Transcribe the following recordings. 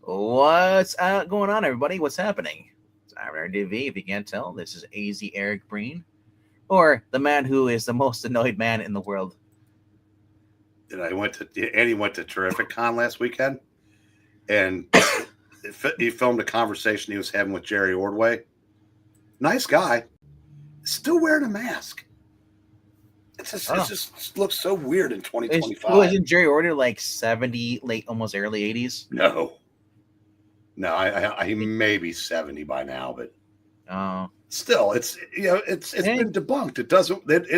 What's going on, everybody? What's happening? It's RDV. If you can't tell, this is AZ Eric Breen, or the man who is the most annoyed man in the world. Andy went to Terrific Con last weekend, and he filmed a conversation he was having with Jerry Ordway. Nice guy, still wearing a mask. It just looks so weird in 2025. Isn't Jerry Order like 70, late, almost early 80s? No, he may be 70 by now, but still, it's been debunked. It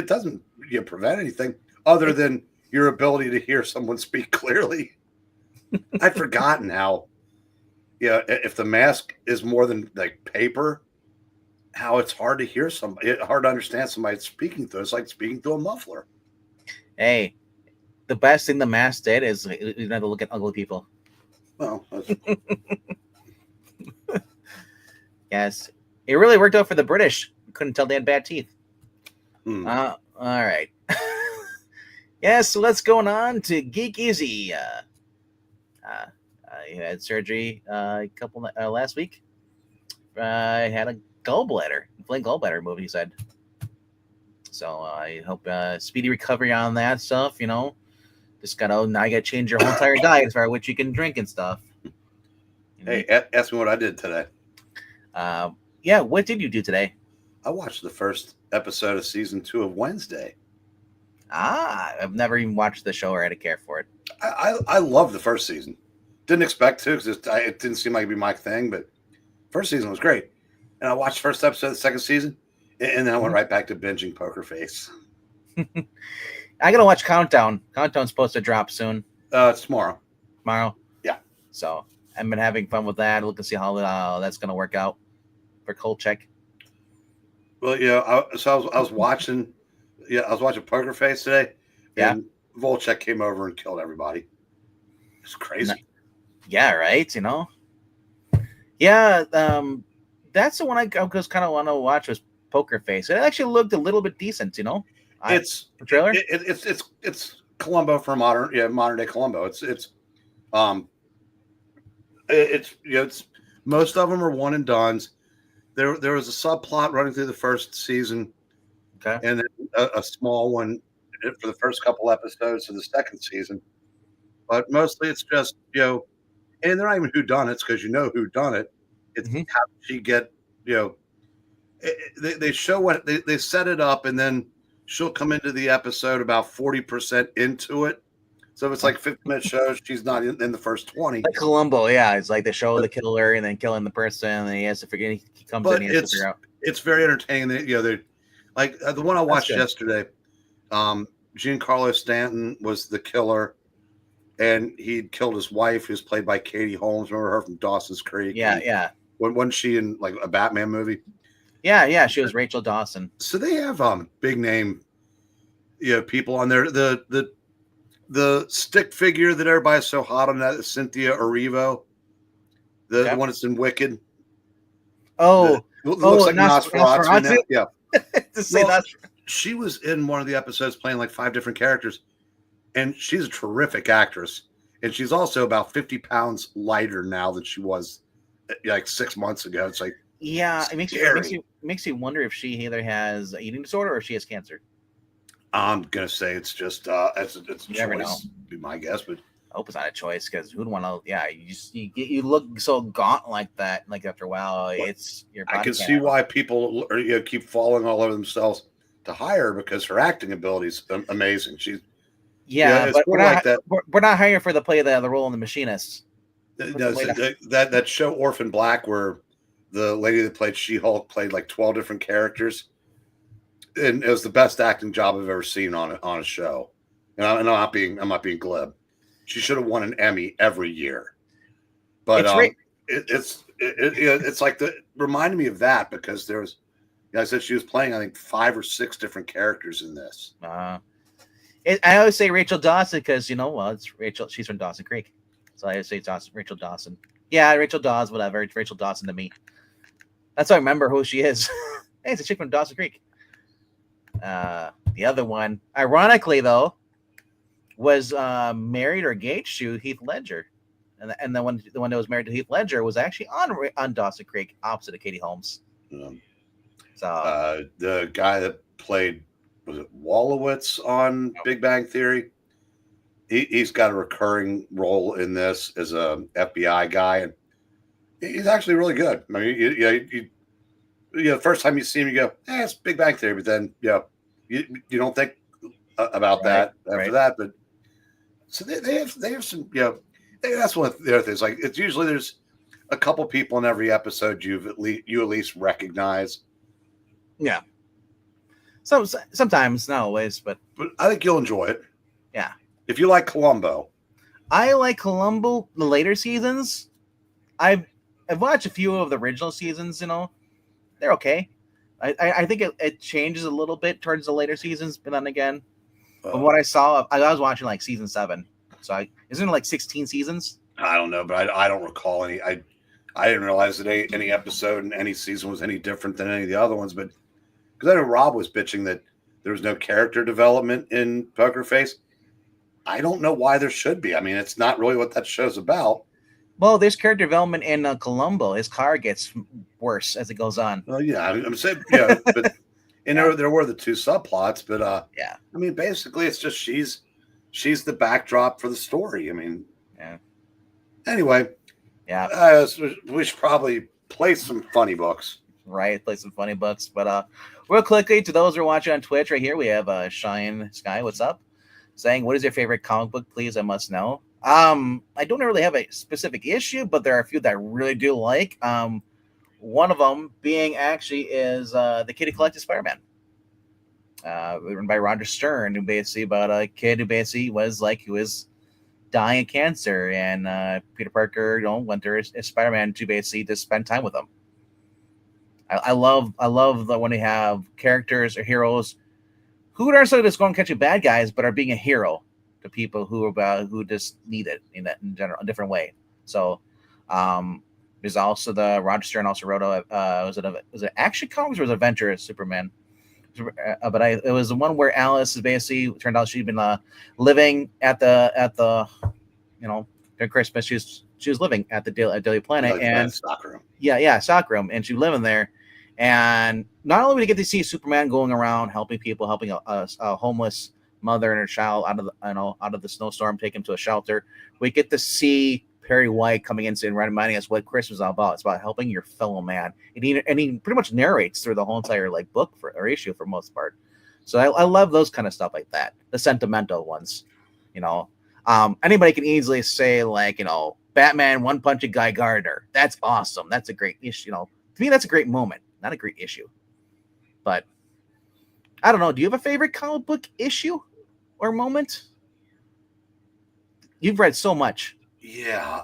doesn't prevent anything other than your ability to hear someone speak clearly. I'd forgotten how, if the mask is more than like paper, how it's hard to hear hard to understand somebody speaking through. It's like speaking through a muffler. Hey, the best thing the mask did is you don't have to look at ugly people. Well, yes, it really worked out for the British. Couldn't tell they had bad teeth. All right. Yes, so let's go on to Geeky. I had surgery last week. I had a inflamed gallbladder removed, he said. So I hope speedy recovery on that stuff. Just now you gotta change your whole entire diet as far as what you can drink and stuff. Hey, ask me what I did today. Yeah, what did you do today? I watched the first episode of season 2 of Wednesday. I've never even watched the show or had to care for it. I love the first season. Didn't expect to because it didn't seem like it'd be my thing, but first season was great. And I watched the first episode of the second season, and then I went right back to binging Poker Face. I gotta watch Countdown. Countdown's supposed to drop soon. It's tomorrow. Tomorrow? Yeah. So I've been having fun with that. Look to see how that's gonna work out for Kolchak. Well, I was watching. Yeah, I was watching Poker Face today. And Volchek came over and killed everybody. It's crazy. Yeah, right. Yeah. That's the one I just kind of want to watch was Poker Face. It actually looked a little bit decent. It's the trailer. It's Columbo for modern day Columbo. It's most of them are one and dones. There was a subplot running through the first season. Okay. And then a small one for the first couple episodes of the second season. But mostly it's just, and they're not even whodunits because who done it. It's how did she get, they show what they set it up and then she'll come into the episode about 40% into it. So if it's like 50-minute shows, she's not in the first 20. Like Columbo, yeah. It's like they show the killer and then killing the person and then he has to figure he comes in and he has to figure out. It's very entertaining. They're like the one I watched yesterday, Giancarlo Stanton was the killer, and he'd killed his wife, who's played by Katie Holmes. Remember her from Dawson's Creek? Yeah. Wasn't she in like a Batman movie? Yeah. She was Rachel Dawson. So they have big name, people on there. The stick figure that everybody's so hot on that is Cynthia Erivo, the one that's in Wicked. Oh, looks like Nosferatu now. Yeah. She was in one of the episodes playing like 5 different characters, and she's a terrific actress. And she's also about 50 pounds lighter now than she was like 6 months ago. It's like, it makes you wonder if she either has an eating disorder or she has cancer. I'm gonna say it's just it's a choice. Never know. Be my guess, but I hope it's not a choice because who'd want to? Yeah, you look so gaunt like that. Like after a while, it's your. I can see why people keep falling all over themselves to hire because her acting ability is amazing. She's but we're not hiring for the play of the role in The Machinist. That show Orphan Black, where the lady that played She-Hulk played like 12 different characters, and it was the best acting job I've ever seen on a show. And I'm not being glib. She should have won an Emmy every year, but it's like reminded me of that because there was, I said she was playing I think 5 or 6 different characters in this. I always say Rachel Dawson because it's Rachel. She's from Dawson Creek, so I always say Rachel Dawson. Yeah, Rachel Dawes, whatever. It's Rachel Dawson to me. That's how I remember who she is. Hey, it's a chick from Dawson Creek. The other one, ironically though, was married or engaged to Heath Ledger. and the one that was married to Heath Ledger was actually on Dawson Creek, opposite of Katie Holmes. So the guy that played, was it Wolowitz on Big Bang Theory? He's got a recurring role in this as a FBI guy, and he's actually really good. I mean, you the first time you see him, you go, it's Big Bang Theory, but then you don't think about that after that. But so they have some, that's one of the other things. Like, it's usually there's a couple people in every episode you at least recognize. Yeah. So sometimes, not always, but I think you'll enjoy it. Yeah. If you like Columbo. I like Columbo, the later seasons. I've watched a few of the original seasons, they're okay. I think it changes a little bit towards the later seasons, but then again, from what I saw, I was watching like season 7. So isn't it like 16 seasons? I don't know, but I don't recall any. I didn't realize that any episode in any season was any different than any of the other ones, but because I know Rob was bitching that there was no character development in Poker Face. I don't know why there should be. I mean, it's not really what that show's about. Well, there's character development in Columbo. His car gets worse as it goes on. Well, yeah, I'm saying, but there were the two subplots, but I mean, basically, it's just she's the backdrop for the story. I mean, Anyway, we should probably play some funny books. Right, play some funny books. But real quickly, to those who are watching on Twitch, right here we have Shine Sky. What's up? Saying, what is your favorite comic book, please? I must know. I don't really have a specific issue, but there are a few that I really do like. One of them being actually is the Kid Who Collected Spider-Man, written by Roger Stern, who basically about a kid who basically who was dying of cancer, and Peter Parker, went there as Spider-Man to basically just spend time with him. I love that when they have characters or heroes who aren't necessarily just going to catch bad guys, but are being a hero to people who just need it in general, a different way. So there's also the Roger Stern also wrote was it Action Comics or was it Adventure of Superman? But it was the one where Alice is basically turned out she'd been living at the during Christmas she was living at the Daily Planet and stock room. Stock room, and she was living there. And not only do we get to see Superman going around helping people, helping a homeless mother and her child out of the snowstorm, take him to a shelter, we get to see Perry White coming in and reminding us what Christmas is all about. It's about helping your fellow man, and he pretty much narrates through the whole entire book or issue for most part. So I love those kind of stuff like that, the sentimental ones. Anybody can easily say Batman one punching Guy Gardner. That's awesome. That's a great issue. To me, that's a great moment. Not a great issue, but I don't know. Do you have a favorite comic book issue or moment? You've read so much. Yeah.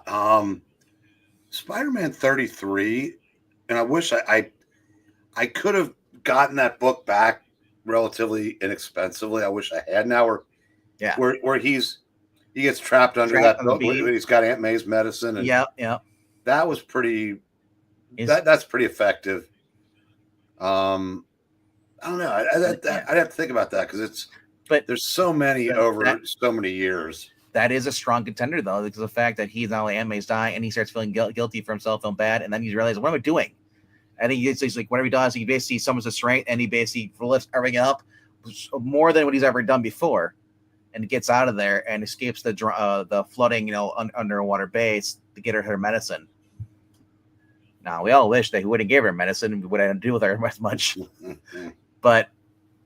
Spider-Man 33. And I wish I could have gotten that book back relatively inexpensively. I wish I had now where he gets trapped under that book when he's got Aunt May's medicine. And that was pretty, that's pretty effective. I don't know. I'd have to think about that because there's so many so many years. That is a strong contender though, because of the fact that he's not only Aunt May's dying and he starts feeling guilty for himself, feeling bad, and then he realizes, what am I doing? And he's like, whatever he does, he basically summons his strength and he basically lifts everything up more than what he's ever done before, and gets out of there and escapes the flooding, underwater base to get her medicine. Now, we all wish that he wouldn't give her medicine and we wouldn't have to deal with her as much. But,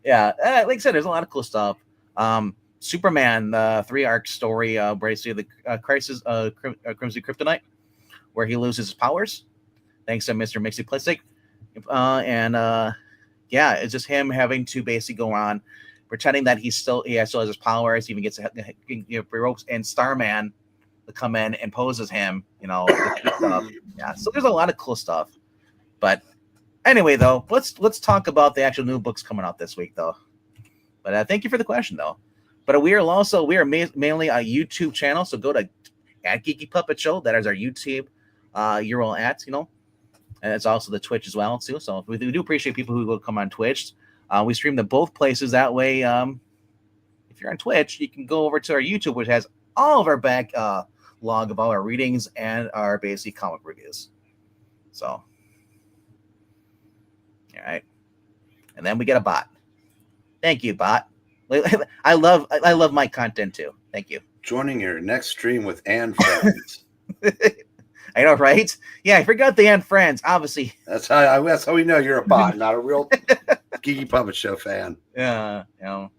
yeah, like I said, there's a lot of cool stuff. Superman, the 3-arc story, basically the Crisis Crimson Kryptonite, where he loses his powers, thanks to Mr. Mixie Plastic. It's just him having to basically go on, pretending that he still has his powers, even gets ropes, and Starman to come in and poses him, so there's a lot of cool stuff. But anyway, though, let's talk about the actual new books coming out this week, though. But thank you for the question, though. But we are mainly a YouTube channel, so go to @Geeky Puppet Show. That is our YouTube URL and it's also the Twitch as well too. So we do appreciate people who will come on Twitch. We stream to both places. That way, if you're on Twitch, you can go over to our YouTube, which has all of our back log of all our readings and our basic comic reviews. So, all right, and then we get a bot. Thank you, bot. I love my content too. Thank you. Joining your next stream with and friends. I know, right? Yeah, I forgot the and friends. Obviously, that's how we know you're a bot, not a real Geeky Puppet Show fan. Yeah, you know.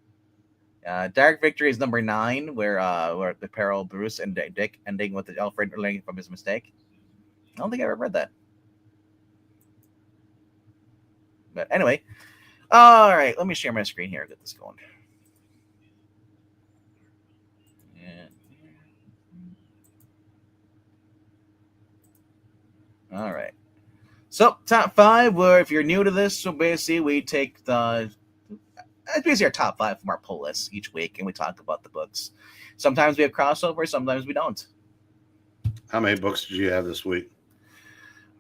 Dark Victory is number 9, where the peril Bruce and Dick ending with Alfred learning from his mistake. I don't think I ever read that. But anyway, all right, let me share my screen here. Get this going. Yeah. All right. So top 5. Where if you're new to this, so basically we take the. It's basically our top 5 from our pull list each week, and we talk about the books. Sometimes we have crossovers, sometimes we don't. How many books did you have this week?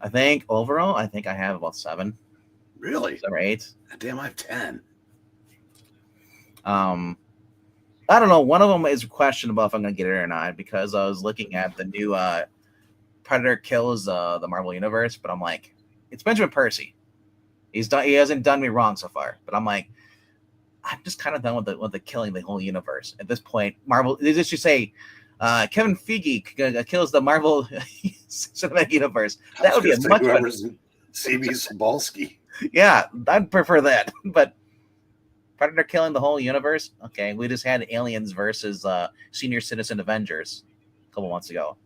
I think overall, I have about 7. Really? 7 or 8. Damn, I have 10. I don't know. One of them is questionable if I'm going to get it or not, because I was looking at the new Predator Kills the Marvel Universe, but I'm like, it's Benjamin Percy. He hasn't done me wrong so far, but I'm like, I'm just kind of done with the killing the whole universe at this point. Marvel, they just say Kevin Feige kills the Marvel Cinematic Universe. That would be a much better. C.B. Cebulski. Yeah, I'd prefer that. But Predator killing the whole universe. Okay, we just had Aliens versus Senior Citizen Avengers a couple months ago.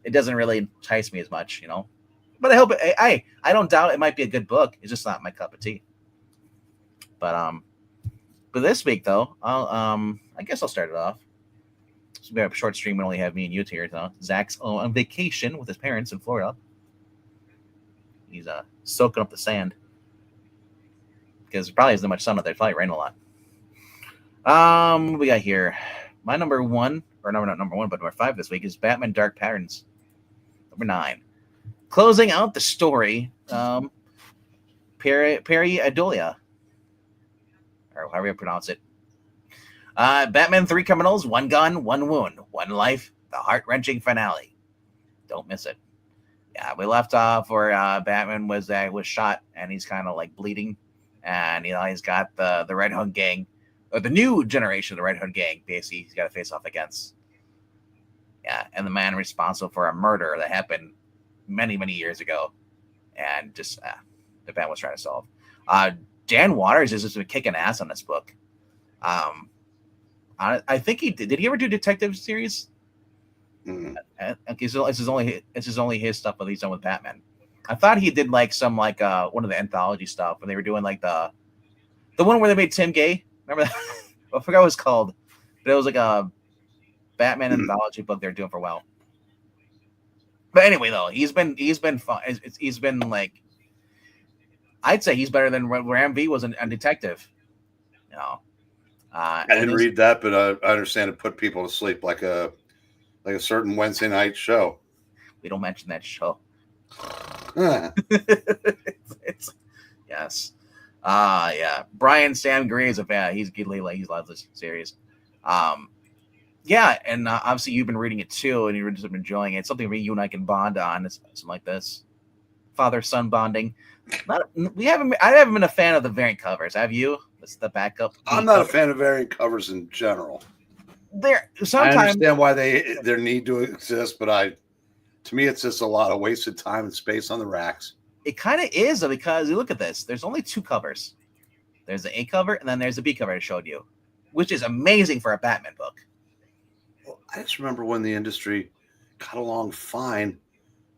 It doesn't really entice me as much, you know. But I hope I don't doubt it might be a good book. It's just not my cup of tea. But this week, though, I guess I'll start it off. So we have a short stream. We only have me and you here. So Zach's on vacation with his parents in Florida. He's soaking up the sand because there probably isn't much sun out there. It's probably rain a lot. What we got here? My number 1, or not number 1, but number 5 this week is Batman Dark Patterns. Number 9. Closing out the story, Perry Adolia, or however you pronounce it. Batman 3 criminals, 1 gun, 1 wound, 1 life, the heart-wrenching finale. Don't miss it. Yeah, we left off where Batman was shot and he's kind of like bleeding, and he's got the Red Hood gang, or the new generation of the Red Hood gang. Basically, he's got to face off against. Yeah, and the man responsible for a murder that happened many, many years ago, and just the Batman was trying to solve. Dan Waters is just kicking ass on this book. I think he did. Did he ever do detective series? Okay, so this is only his stuff that he's done with Batman. I thought he did like some one of the anthology stuff when they were doing like the one where they made Tim Gay. Remember that? I forgot what it was called, but it was like a Batman anthology book they're doing for a while. But anyway, though, he's been fun. He's been like, I'd say he's better than where MV was a detective. You know, I didn't read that, but I understand it put people to sleep like a certain Wednesday night show. We don't mention that show. it's yes. Yeah. Brian Sam Gray is a fan. He loves this series. Yeah, and obviously you've been reading it too, and you've just been enjoying it. It's something you and I can bond on. It's something like this, father-son bonding. I haven't been a fan of the variant covers. Have you? It's the backup. I'm not a fan of variant covers in general. Sometimes I understand why their need to exist, but to me, it's just a lot of wasted time and space on the racks. It kind of is, because you look at this. There's only 2 covers. There's the A cover, and then there's the B cover I showed you, which is amazing for a Batman book. Well, I just remember when the industry got along fine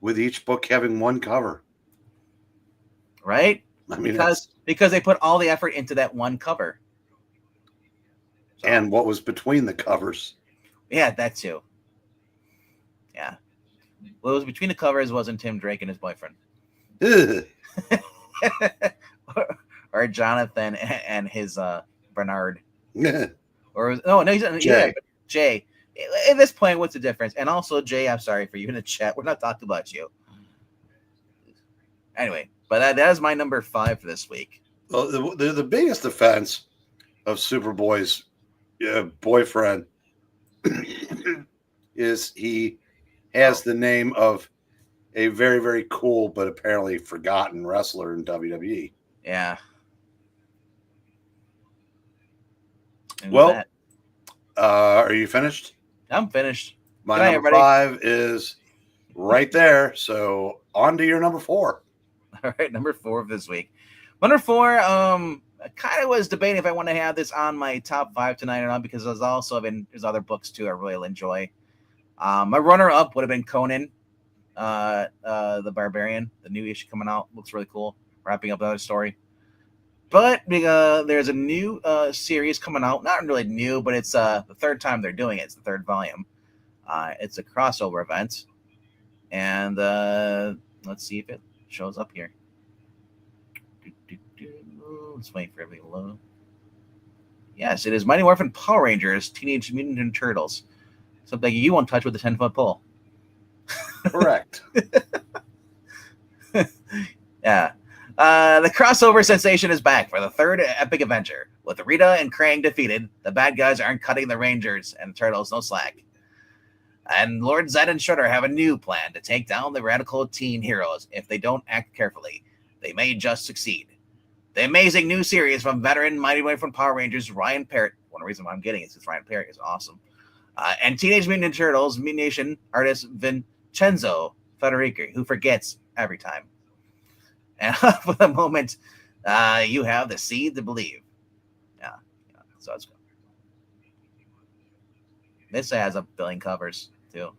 with each book having 1 cover. Right? I mean, because they put all the effort into that 1 cover. So, and what was between the covers. Yeah, that too. Yeah. What was between the covers wasn't Tim Drake and his boyfriend. or Jonathan and his Bernard. Or no, he's Jay. Yeah, Jay. At this point, what's the difference? And also, Jay, I'm sorry for you in the chat. We're not talking about you. Anyway, but that is my number 5 for this week. Well, the biggest offense of Superboy's boyfriend is he has the name of a very, very cool but apparently forgotten wrestler in WWE. Yeah. Well, are you finished? I'm finished. My number 5 is right there. So on to your number 4. All right, number 4 of this week. Number 4, I kind of was debating if I want to have this on my top 5 tonight or not, because there's other books too I really enjoy. My runner-up would have been Conan, the Barbarian. The new issue coming out looks really cool, wrapping up another story. But there's a new series coming out. Not really new, but it's the third time they're doing it. It's the third volume. It's a crossover event. And let's see if it shows up here. Let's wait for everything to load. Yes, it is Mighty Morphin Power Rangers Teenage Mutant Ninja Turtles. Something you won't touch with a 10-foot pole. Correct. Yeah. The crossover sensation is back for the third epic adventure. With Rita and Krang defeated, the bad guys aren't cutting the Rangers and Turtles no slack. And Lord Zed and Shredder have a new plan to take down the radical teen heroes. If they don't act carefully, they may just succeed. The amazing new series from veteran Mighty Morphin Power Rangers Ryan Parrott. One reason why I'm getting it is because Ryan Parrott is awesome. And Teenage Mutant Ninja Turtles Mutant Nation artist Vincenzo Federici, who forgets every time. And for the moment, you have the seed to believe. Yeah. So it's good. This has a billion covers too.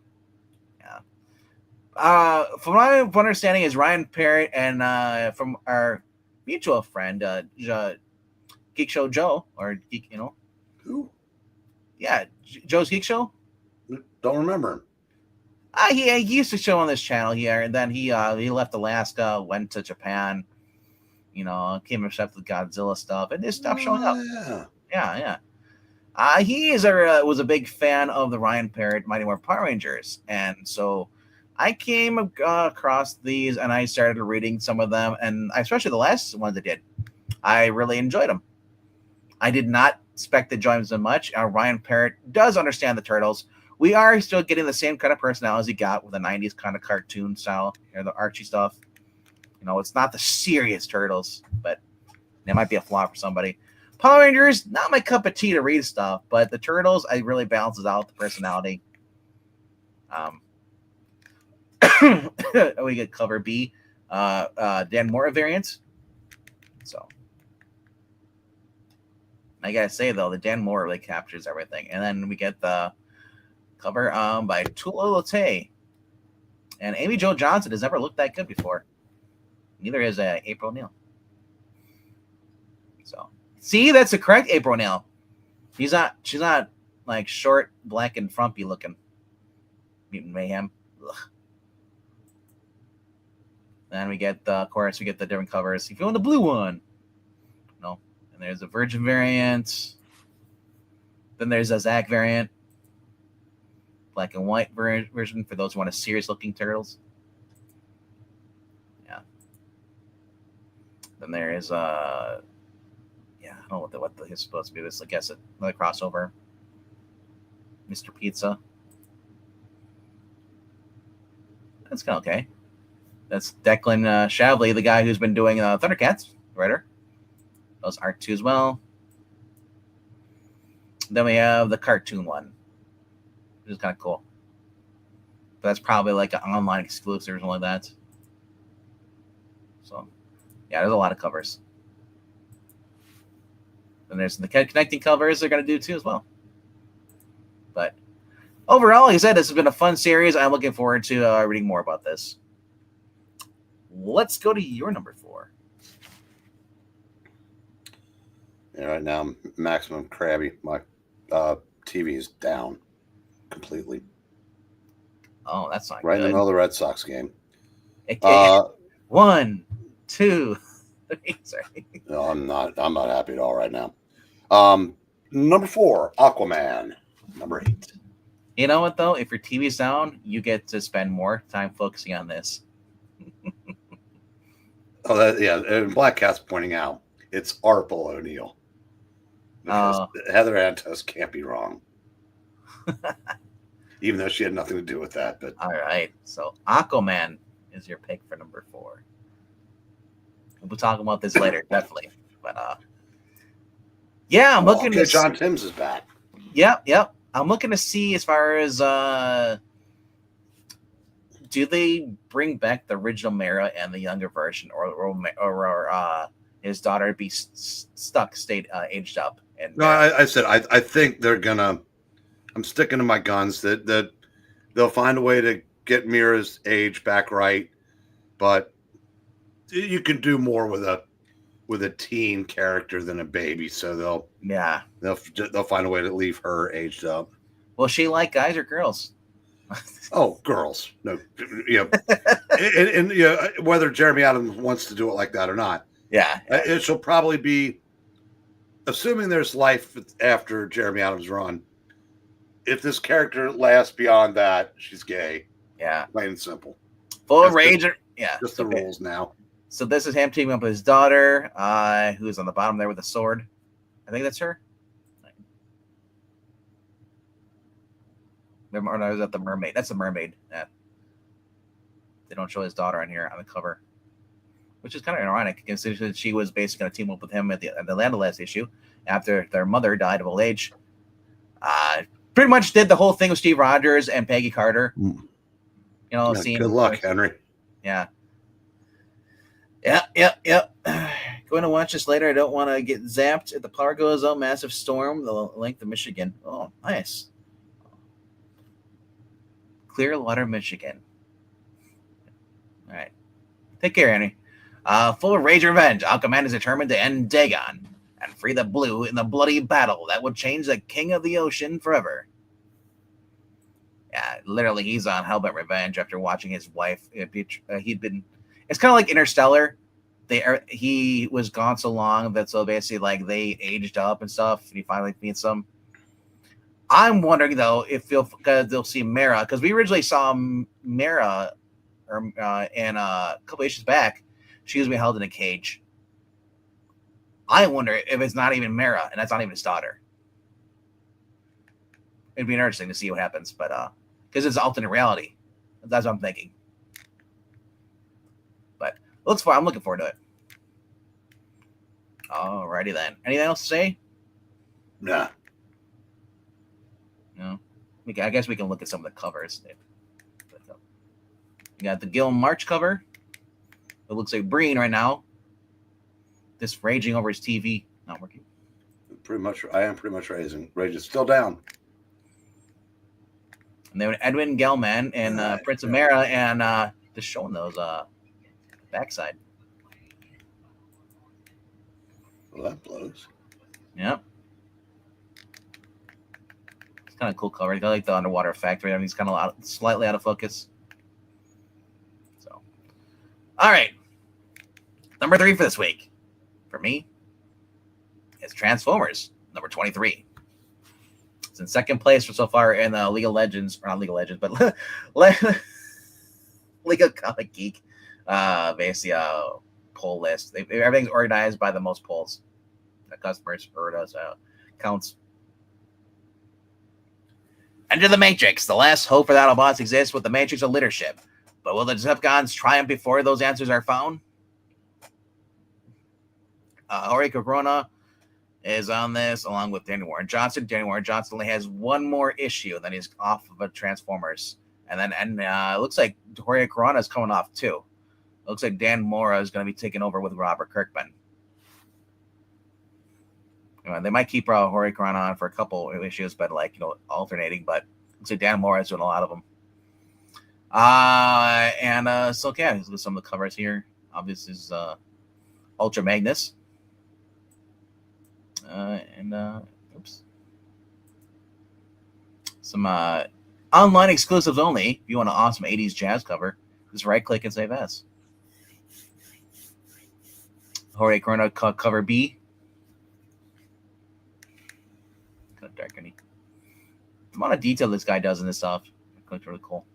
Yeah. From my understanding, is Ryan Parrott and from our mutual friend, Geek Show Joe, or Geek, who? Yeah, Joe's Geek Show. Don't remember him. He used to show on this channel here, and then he left Alaska, went to Japan, came up with Godzilla stuff, and just stopped showing up. Yeah. He was a big fan of the Ryan Parrott Mighty Morphin Power Rangers, and so I came across these, and I started reading some of them, and especially the last ones I did. I really enjoyed them. I did not expect to enjoy them so much. Ryan Parrott does understand the Turtles. We are still getting the same kind of personalities he got with the 90s kind of cartoon style, the Archie stuff. It's not the serious Turtles, but it might be a flaw for somebody. Power Rangers, not my cup of tea to read stuff, but the Turtles, I really balances out the personality. We get cover B, Dan Mora variants. So I gotta say though, the Dan Mora really captures everything, and then we get the cover by Tula Lotay. And Amy Jo Johnson has never looked that good before. Neither has April O'Neil. So, see, that's the correct April O'Neil. She's not like short, black, and frumpy looking. Mutant Mayhem. Ugh. Then we get of course, we get the different covers. If you want the blue one, no. And there's a Virgin variant. Then there's a Zach variant. Black and white version for those who want a serious looking Turtles. Yeah. Then there is I don't know what it's supposed to be. This, I guess, another crossover. Mr. Pizza. That's kind of okay. That's Declan Shavley, the guy who's been doing Thundercats, writer. Those art too as well. Then we have the cartoon one, which is kind of cool. But that's probably like an online exclusive or something like that. So, yeah, there's a lot of covers. And there's the connecting covers they're going to do too as well. But overall, like I said, this has been a fun series. I'm looking forward to reading more about this. Let's go to your number 4. Yeah, right now I'm maximum crabby. My TV is down completely. Oh, that's not right good. In the middle of the Red Sox game. 1, 2, 3. Sorry. No, I'm not happy at all right now. Number 4, Aquaman. Number 8. You know what though? If your TV's down, you get to spend more time focusing on this. And Black Cat's pointing out it's Arple O'Neil. Because Heather Antos can't be wrong. even though she had nothing to do with that. But all right, so Aquaman is your pick for number 4. We'll talk about this later, definitely. But yeah, I'm looking. Okay, John Timms is back. Yep. I'm looking to see as far as do they bring back the original Mara and the younger version, or his daughter be stayed aged up? And no, I said I think they're gonna. I'm sticking to my guns that they'll find a way to get Mira's age back right, but you can do more with a teen character than a baby. So they'll find a way to leave her aged up. Will she like guys or girls? Oh, girls. No, and whether Jeremy Adams wants to do it like that or not. Yeah. It shall probably be, assuming there's life after Jeremy Adams' run. If this character lasts beyond that, she's gay. Yeah. Plain and simple. Full Ranger. Yeah. Just the rules now. So this is him teaming up with his daughter, who's on the bottom there with a sword. I think that's her. Or no, is that the mermaid? That's the mermaid. Yeah. They don't show his daughter on here on the cover, which is kind of ironic, considering she was basically going to team up with him at the Land of Last issue after their mother died of old age. Pretty much did the whole thing with Steve Rogers and Peggy Carter. You know, good luck, Henry. Yeah. Yep. Going to watch this later. I don't want to get zapped. If the power goes out, massive storm, the length of Michigan. Oh, nice. Clearwater, Michigan. All right. Take care, Henry. Full of rage and revenge, Aquaman is determined to end Dagon and free the Blue in the bloody battle that would change the king of the ocean forever. Yeah, literally, he's on hellbent revenge after watching his wife. He'd been. It's kind of like Interstellar. He was gone so long that so basically like they aged up and stuff, and he finally meets them. I'm wondering though if they'll see Mara, because we originally saw Mara in a couple issues back. She was being held in a cage. I wonder if it's not even Mara, and that's not even his daughter. It'd be interesting to see what happens, but because it's alternate reality, that's what I'm thinking. But looks fun. I'm looking forward to it. Alrighty then. Anything else to say? Nah. No. I guess we can look at some of the covers. We got the Gil March cover. It looks like Breen right now. Just raging over his TV. Not working. I am pretty much raging. Rage is still down. And then Edwin Gelman and Prince of Mara, and just showing those backside. Well, that blows. Yep. It's kind of cool cover. I like the underwater factory. I mean, he's kind of slightly out of focus. So, all right. Number 3 for this week, for me, is Transformers, number 23. It's in second place for so far in the League of Legends, or not League of Legends, but League of Comic Geek, basically poll list. Everything's organized by the most polls. The customers heard us counts. Enter the Matrix. The last hope for the Autobots exists with the Matrix of leadership. But will the Decepticons triumph before those answers are found? Jorge Corona is on this along with Danny Warren Johnson. Danny Warren Johnson only has one more issue, and then he's off of a Transformers. And it looks like Jorge Corona is coming off too. It looks like Dan Mora is going to be taking over with Robert Kirkman. They might keep Jorge Corona on for a couple of issues, but alternating. But looks like Dan Mora is doing a lot of them. So with some of the covers here. Obviously, is Ultra Magnus. Some online exclusives only. If you want an awesome 80s jazz cover, just right click and save as. Jorge Corona cover B. Kind of dark, the amount of detail this guy does in this stuff. Looks really cool.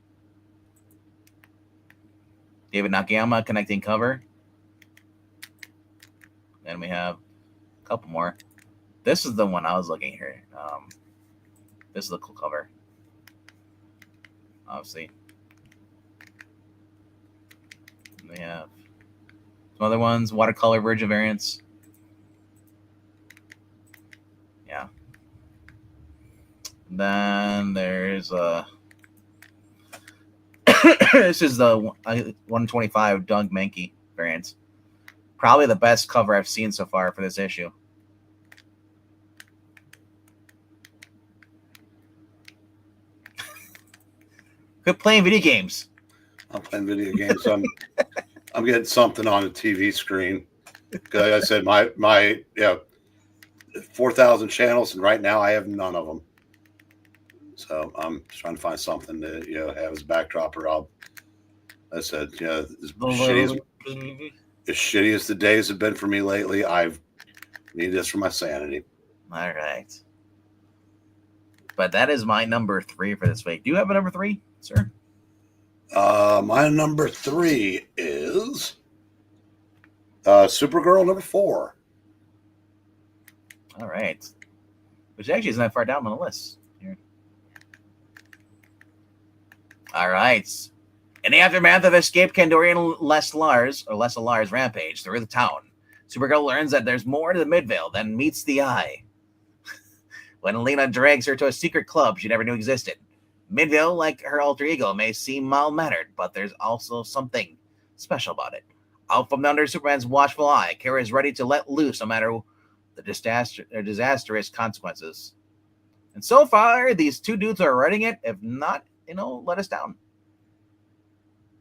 David Nakayama connecting cover. Then we have a couple more. This is the one I was looking here. This is the cool cover. obviously. We have some other ones, watercolor version variants. Yeah. Then there's this is the 125 Doug Mankey variant. Probably the best cover I've seen so far for this issue. Quit playing video games. I'm playing video games. I'm getting something on the TV screen. Like I said, my 4,000 channels, and right now I have none of them. So I'm trying to find something to have as a backdrop, or I said, as shitty as the days have been for me lately, I've needed this for my sanity. All right. But that is my number 3 for this week. Do you have a number 3, sir? My number 3 is Supergirl number 4. All right. Which actually isn't that far down on the list here. All right. In the aftermath of Escape Kandorian Lesla's rampage through the town, Supergirl learns that there's more to the Midvale than meets the eye. When Alina drags her to a secret club she never knew existed. Midvale, like her alter ego, may seem mild-mannered, but there's also something special about it. Out from under Superman's watchful eye, Kara is ready to let loose no matter the disastrous consequences. And so far, these two dudes are writing it, if not, let us down.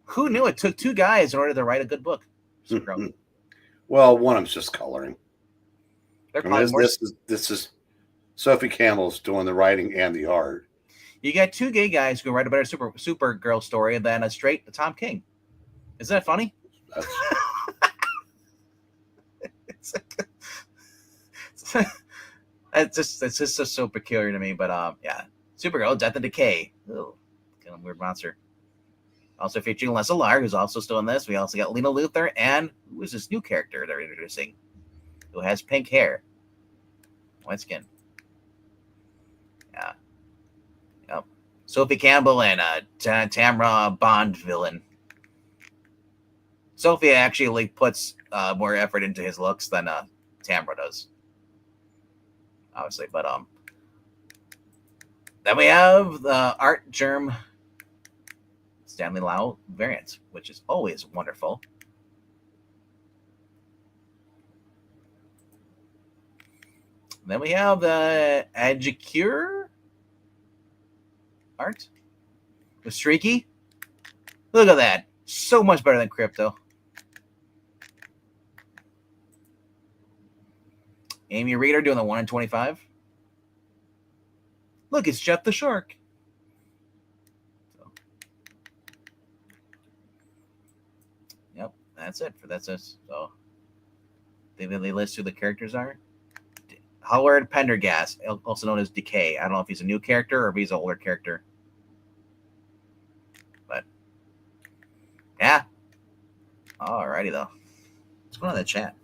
Who knew it took 2 guys in order to write a good book? Well, one of them's just coloring. This is Sophie Campbell's doing the writing and the art. You got 2 gay guys who can write a better Supergirl story than a straight Tom King. Isn't that funny? It's just so peculiar to me. But yeah, Supergirl, Death and Decay. Ooh, kind of weird monster. Also featuring Leslie Lar, who's also still in this. We also got Lena Luthor, and who is this new character they're introducing, who has pink hair, white skin. Yeah. Yep. Sophie Campbell and Tamra Bond villain. Sophie actually puts more effort into his looks than Tamra does, obviously. But then we have the Art Germ Stanley Lau variant, which is always wonderful. Then we have the Adjecure art with Streaky. Look at that. So much better than Crypto. Amy Reeder doing the 1 in 25. Look, it's Jeff the Shark. Yep, that's it. So they list who the characters are. Howard Pendergast, also known as Decay. I don't know if he's a new character or if he's an older character. But yeah. Alrighty though. What's going on in the chat?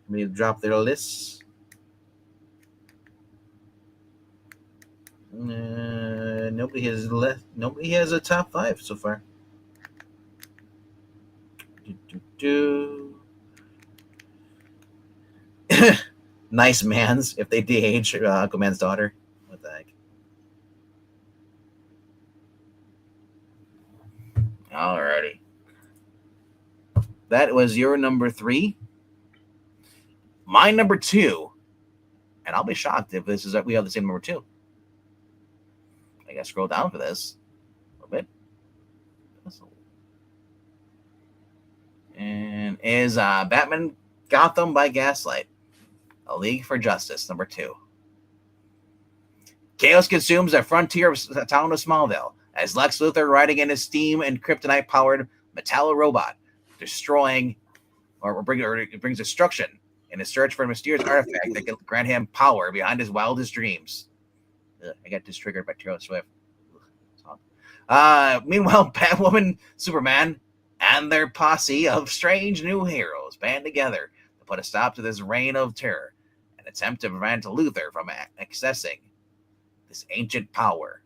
Let me drop their lists. Nobody has a top 5 so far. Nice Mans if they de-age Aquaman's daughter. What the heck? Alrighty. That was your number 3. My number 2, and I'll be shocked if this is we have the same number 2. I gotta scroll down for this a little bit. And is Batman Gotham by Gaslight, A League for Justice, number 2. Chaos consumes the frontier of the town of Smallville as Lex Luthor, riding in his steam and kryptonite-powered Metallo robot, brings destruction in his search for a mysterious artifact that can grant him power behind his wildest dreams. I got distriggered by Taylor Swift. Meanwhile, Batwoman, Superman, and their posse of strange new heroes band together to put a stop to this reign of terror and attempt to prevent Luthor from accessing this ancient power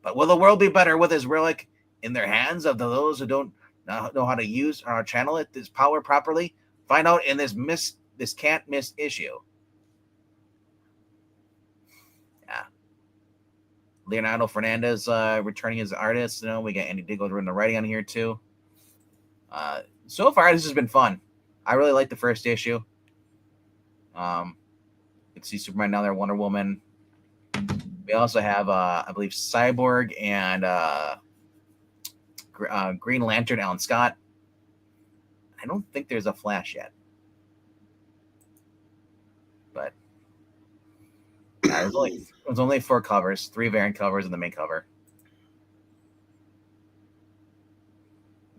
But will the world be better with his relic in their hands of those who don't know how to use or channel this power properly? Find out in this can't miss issue. Yeah. Leonardo Fernandez returning as artist. We got Andy Diggle doing the writing on here too. So far, this has been fun. I really like the first issue. You can see Superman now there, Wonder Woman. We also have, I believe, Cyborg and Green Lantern, Alan Scott. I don't think there's a Flash yet. But it was only 4 covers, 3 variant covers and the main cover.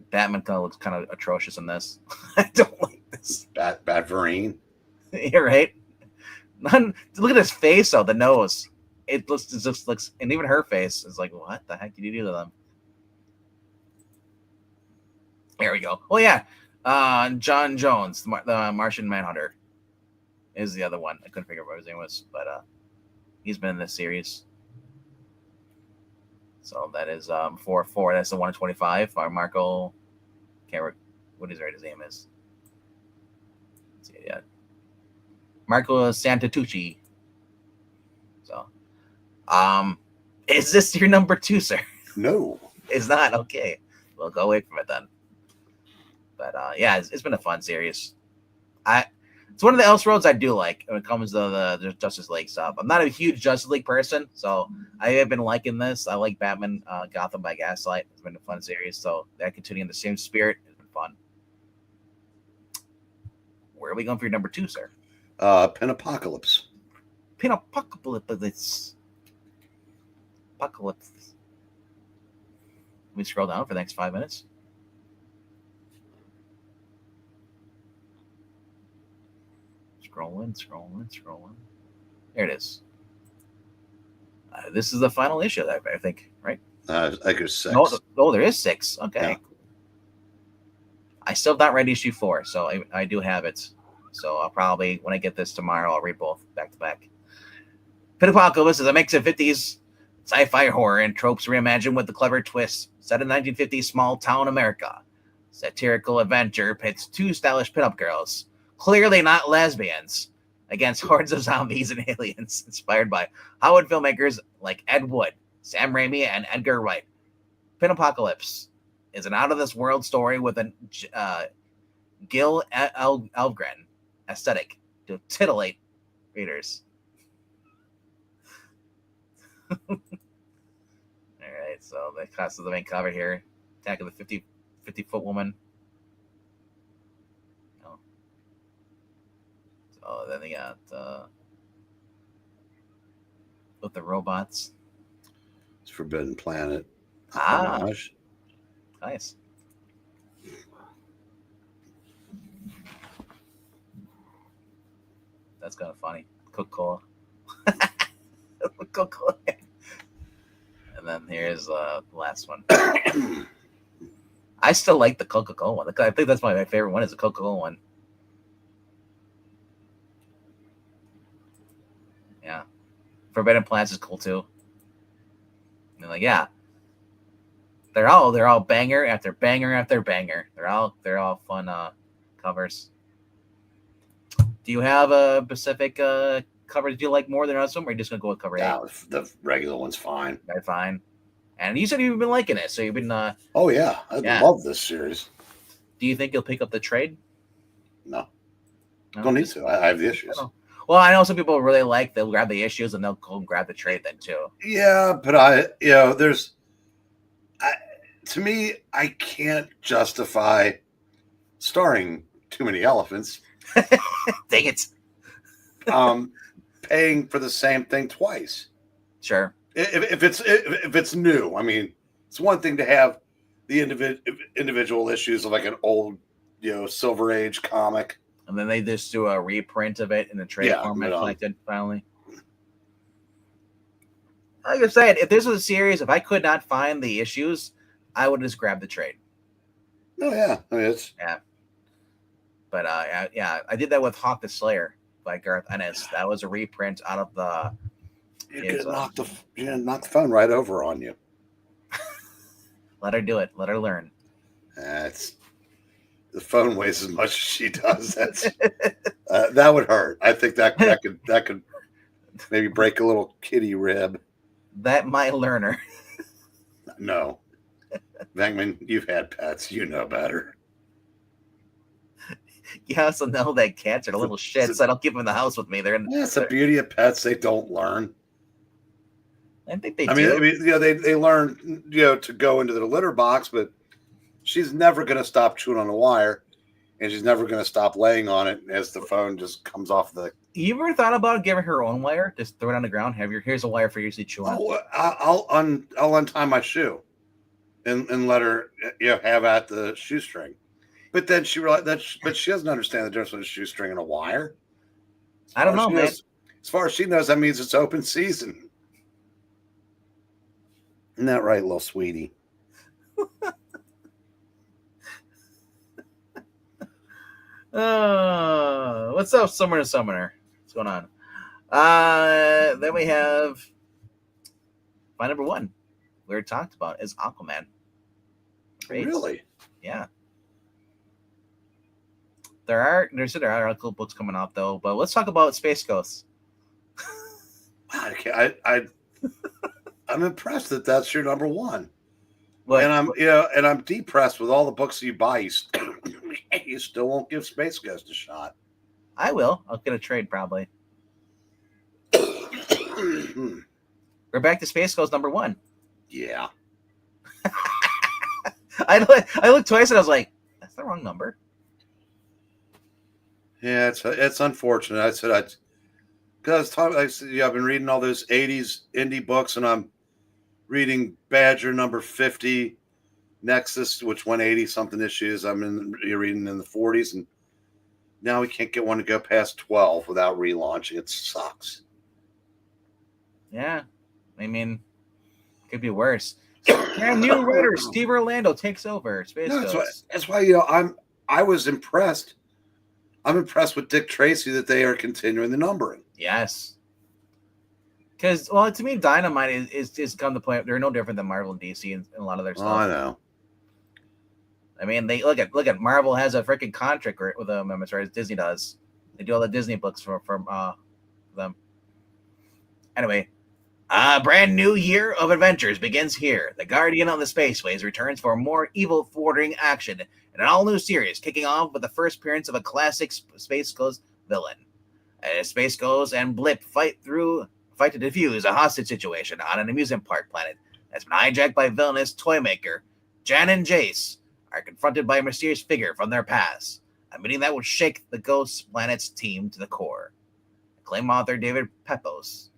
Batman looks kind of atrocious in this. I don't like this. Batverine. You're right. Look at his face, though, the nose. It just looks, and even her face is like, what the heck did you do to them? There we go. Oh, yeah. John Jones, the Martian Manhunter, is the other one. I couldn't figure out what his name was, but he's been in this series. So that is 4-4. That's the 125. Marco, can't remember what his name is. Let's see it yet. Marco Santatucci. So, is this your number 2, sir? No, it's not. Okay, we'll go away from it then. But yeah, it's been a fun series. It's one of the Elseworlds I do like when it comes to the Justice League stuff. I'm not a huge Justice League person, so I have been liking this. I like Batman Gotham by Gaslight. It's been a fun series, so that continuing the same spirit has been fun. Where are we going for your number 2, sir? Pinapocalypse. Pinapocalypse. Apocalypse. Let me scroll down for the next 5 minutes. Scrolling. There it is. This is the final issue, I think, right? I think there's 6. No, there is 6. Okay. Yeah. I still have not read issue 4, so I do have it. So I'll probably, when I get this tomorrow, I'll read both back to back. Pinapocalypse is a mix of 50s sci-fi horror and tropes reimagined with a clever twist. Set in 1950s small town America. Satirical adventure pits 2 stylish pinup girls, clearly not lesbians, against hordes of zombies and aliens, inspired by Hollywood filmmakers like Ed Wood, Sam Raimi, and Edgar Wright. Pinapocalypse is an out-of-this-world story with a Gil Elfgren aesthetic to titillate readers. All right, so the cost of the main cover here. Attack of the 50-foot woman. Oh, then they got with the robots. It's Forbidden Planet. Nice. That's kind of funny. Coca-Cola. Coca-Cola. And then here's the last one. I still like the Coca-Cola one. I think that's my favorite one is the Coca-Cola one. Yeah. Forbidden Plants is cool too. And like, yeah. They're all banger after banger after banger. They're all fun covers. Do you have a specific cover that you like more than others, or are you just gonna go with cover 8? Yeah, the regular one's fine. They're fine. And you said you've been liking it, so you've been oh yeah, I love this series. Do you think you'll pick up the trade? No. Don't need to. I have the issues. Well, I know some people really they'll grab the issues and they'll go and grab the trade then too. Yeah, but to me, I can't justify starring too many elephants. Dang it. Paying for the same thing twice. Sure. If it's new, I mean, it's one thing to have the individual issues of like an old, Silver Age comic. And then they just do a reprint of it in the trade format collected finally. Like I said, if this was a series, if I could not find the issues, I would just grab the trade. Oh yeah, I mean, yeah. But I did that with Hawk the Slayer by Garth Ennis. That was a reprint out of the. You knock the phone right over on you. Let her do it. Let her learn. That's the phone weighs as much as she does. That's that would hurt. I think that could maybe break a little kitty rib. That might learn her. No, Venkman, you've had pets. You know better. You also know that cats are little shits. I don't keep them in the house with me. That's the beauty of pets. They don't learn. I think they do. I mean, they learn, to go into the litter box, but she's never going to stop chewing on the wire, and she's never going to stop laying on it as the phone just comes off the. You ever thought about giving her own wire? Just throw it on the ground. Here's a wire for you to chew on. Oh, I'll untie my shoe, and let her have at the shoestring. But then she realized but she doesn't understand the difference between a shoestring and a wire. I don't know, man. As far as she knows, that means it's open season. Isn't that right, little sweetie? What's up, Summoner? What's going on? Then we have my number one. We already talked about is Aquaman. Great. Really? Yeah. There are other cool books coming out though, but let's talk about Space Ghosts. I'm impressed that that's your number one. What? And I'm depressed with all the books you buy. You still won't give Space Ghost a shot. I will. I'll get a trade probably. We're back to Space Ghost number one. Yeah. I looked twice and I was like, that's the wrong number. Yeah, it's unfortunate. I've been reading all those 80s indie books, and I'm reading Badger number 50, Nexus, which went 80-something issues. You're reading in the 40s, and now we can't get one to go past 12 without relaunching. It sucks. Yeah. I mean, could be worse. And new writer Steve Orlando takes over Space Ghost. That's why I was impressed. I'm impressed with Dick Tracy that they are continuing the numbering. Yes. Because, well, to me, Dynamite is come to the point they're no different than Marvel and DC and a lot of their stuff. Oh, I know. I mean, they look at Marvel has a freaking contract with them as far as Disney does. They do all the Disney books for them. Anyway, a brand new year of adventures begins here. The Guardian of the Spaceways returns for more evil-thwarting action in an all-new series, kicking off with the first appearance of a classic Space Ghost villain. As Space Ghost and Blip fight to defuse a hostage situation on an amusement park planet that's been hijacked by villainous toymaker Jan and Jace are confronted by a mysterious figure from their past, a meeting that will shake the Ghost Planet's team to the core. Acclaimed author David Pepos,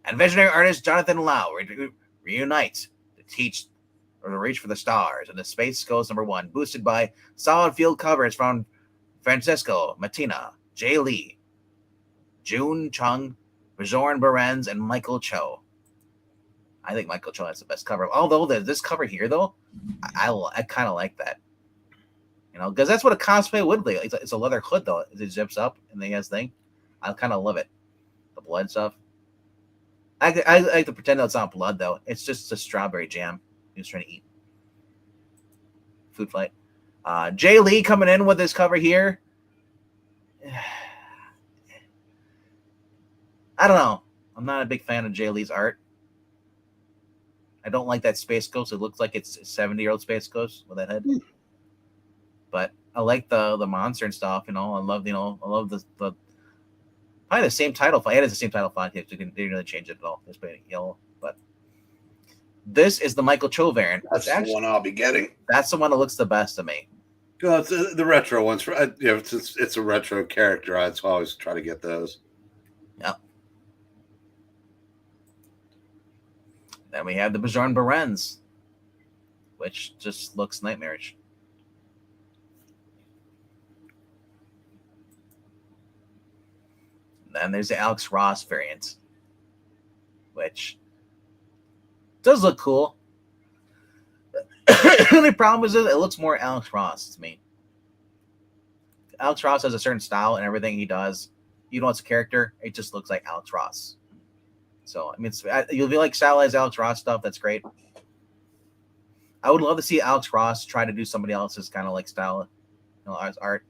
and visionary artist Jonathan Lau reunite to teach or to reach for the stars in the Space Ghost number one, boosted by solid field covers from Francisco Matina, Jay Lee, June Chung, Bjorn Behrens, and Michael Cho. I think Michael Cho has the best cover. Although this cover here, though, I kind of like that. Because that's what a cosplay would be. It's a leather hood, though. It zips up and they has thing. I kind of love it. The blood stuff. I like to pretend that it's not blood, though. It's just a strawberry jam he was trying to eat. Food fight. Jay Lee coming in with this cover here. I don't know. I'm not a big fan of Jay Lee's art. I don't like that Space Ghost. It looks like it's a 70-year-old Space Ghost with that head. But I like the monster and stuff. I love I love the probably the same title font. It is the same title font. They didn't really change it at all. It's pretty yellow. But this is the Michael Cho variant. That's the one I'll be getting. That's the one that looks the best to me. Well, it's the retro ones. It's a retro character. I always try to get those. Yep. Then we have the Bjorn Behrens, which just looks nightmarish. Then there's the Alex Ross variant, which does look cool. The only problem is that it looks more Alex Ross to me. Alex Ross has a certain style and everything he does. It's a character. It just looks like Alex Ross. So I mean, you'll be like stylized Alex Ross stuff. That's great. I would love to see Alex Ross try to do somebody else's kind of like style, as art.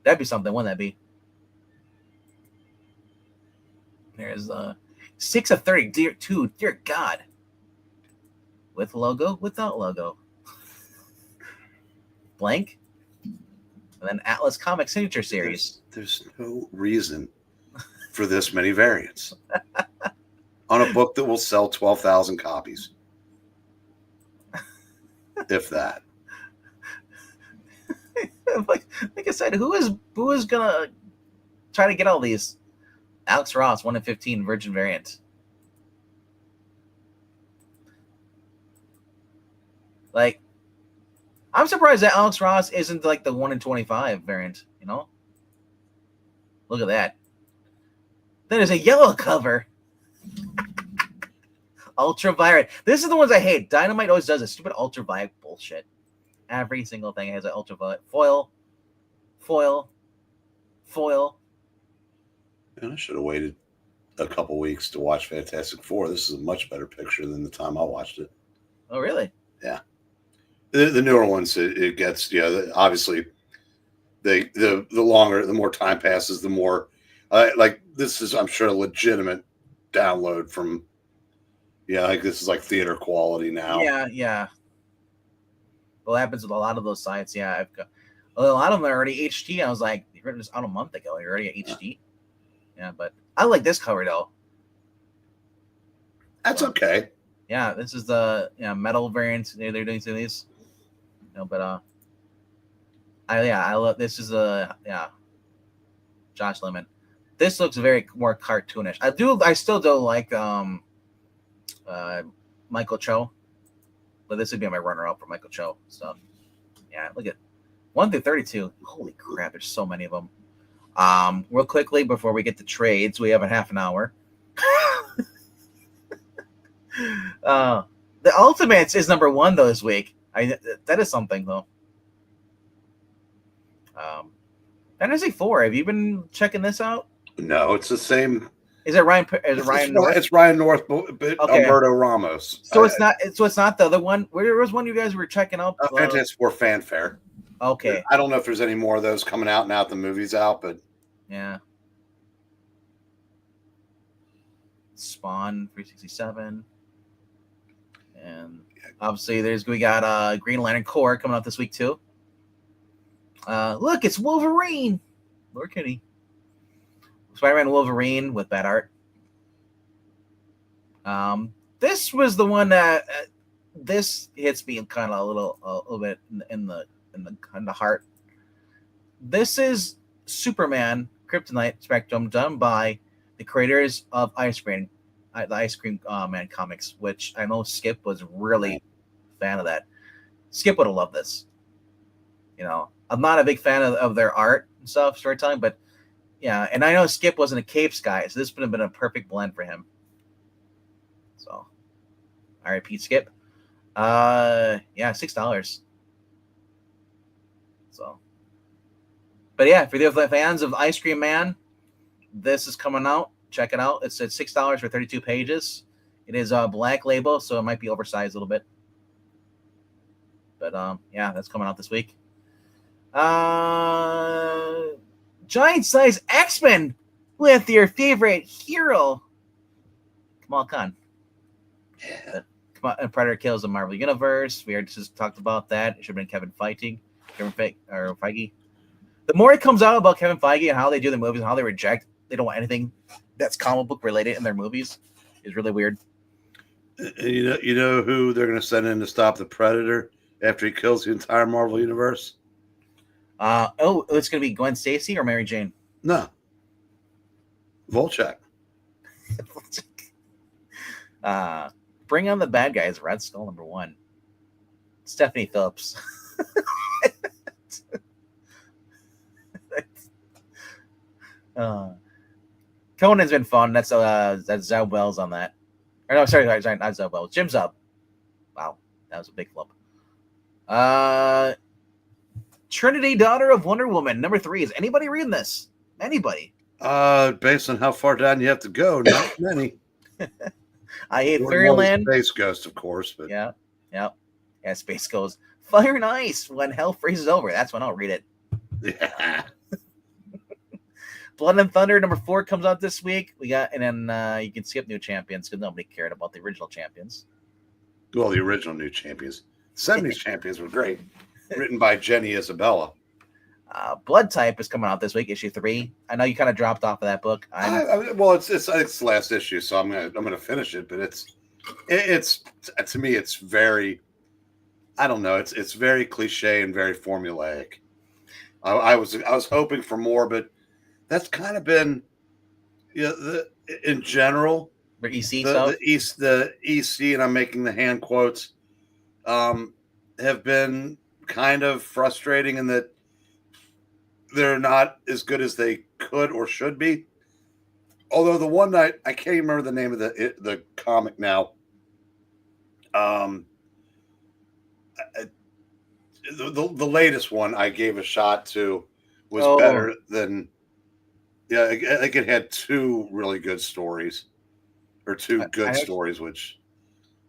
That'd be something. Wouldn't that be? There's 6 of 30. Dear God. With logo, without logo. Blank. And then Atlas Comic Signature Series. There's no reason for this many variants on a book that will sell 12,000 copies. If that. like I said, who is gonna try to get all these? Alex Ross, 1 in 15 Virgin variant. Like, I'm surprised that Alex Ross isn't like the 1 in 25 variant. Look at that. Then there's a yellow cover. Ultraviolet. This is the ones I hate. Dynamite always does this stupid ultraviolet bullshit. Every single thing has an ultraviolet foil. And I should have waited a couple weeks to watch Fantastic Four. This is a much better picture than the time I watched it. Oh, really? Yeah. The newer ones, it gets, obviously, the longer, the more time passes, the more, like, this is, I'm sure, a legitimate download from, like, this is like theater quality now. Yeah. Well, that happens with a lot of those sites. Yeah, I've got a lot of them are already HD. I was like, you heard this out a month ago. You're already at HD. Yeah, but I like this cover though. That's okay. Yeah, this is the metal variant they're doing to these. But I love this is Josh Lemon. This looks very more cartoonish. I still do like Michael Cho, but this would be my runner-up for Michael Cho stuff. Yeah, look at 1 through 32. Holy crap! There's so many of them. Real quickly before we get to trades, we have a half an hour. The Ultimates is number 1 though this week. That is something though. Fantasy 4. Have you been checking this out? No, it's the same. Is it Ryan? North? It's Ryan North, but Alberto Ramos. So it's not. So it's not the other one. Where was one you guys were checking out? Fantastic Four Fanfare. Okay. I don't know if there's any more of those coming out now that the movie's out, but yeah. Spawn 367, and obviously we got Green Lantern Corps coming out this week too. Look, it's Wolverine. Lord Kitty. Spider-Man Wolverine with bad art. This was the one that this hits me kind of a little bit in the heart. This is Superman Kryptonite Spectrum done by the creators of the Ice Cream Man comics, which I know Skip was really a fan of that. Skip would have loved this. I'm not a big fan of their art and stuff, storytelling, but yeah, and I know Skip wasn't a Capes guy, so this would have been a perfect blend for him. So, all right, Pete Skip. Yeah, $6. So, but yeah, for the fans of Ice Cream Man, this is coming out. Check it out. It's at $6 for 32 pages. It is a black label, so it might be oversized a little bit. But yeah, that's coming out this week. Giant size X-Men with your favorite hero, Kamal Khan. Yeah. Predator kills the Marvel Universe. We already just talked about that. It should have been Kevin Feige. The more it comes out about Kevin Feige and how they do the movies and how they reject, they don't want anything that's comic book related in their movies, is really weird. You know who they're going to send in to stop the Predator after he kills the entire Marvel Universe? It's going to be Gwen Stacy or Mary Jane? No. Volchak. Bring on the bad guys. Red Skull number 1. Stephanie Phillips. Conan's been fun. That's Zeb Wells on that. Or no, sorry, not Zeb Wells. Jim Zub. Wow, that was a big flip. Trinity, daughter of Wonder Woman, number 3. Is anybody reading this? Anybody? Based on how far down you have to go, not many. I hate Fairyland. Space Ghost, of course, but yeah. Space Ghost. Fire and Ice. When hell freezes over, that's when I'll read it. Yeah. Blood and Thunder #4 comes out this week. We got, and then you can skip New Champions because nobody cared about the original champions. Well, the original New Champions, 70s champions were great. Written by Jenny Isabella. Blood Type is coming out this week, issue 3. I know you kind of dropped off of that book. Well, it's the last issue, so I'm gonna finish it. But it's to me, it's very, I don't know, it's very cliche and very formulaic. I was hoping for more, but that's kind of been, in general, the EC stuff. The EC, and I'm making the hand quotes, have been kind of frustrating in that they're not as good as they could or should be. Although the one night, I can't remember the name of the comic now. The latest one I gave a shot to was better than. Yeah, I think it had 2 really good stories, or 2 good stories.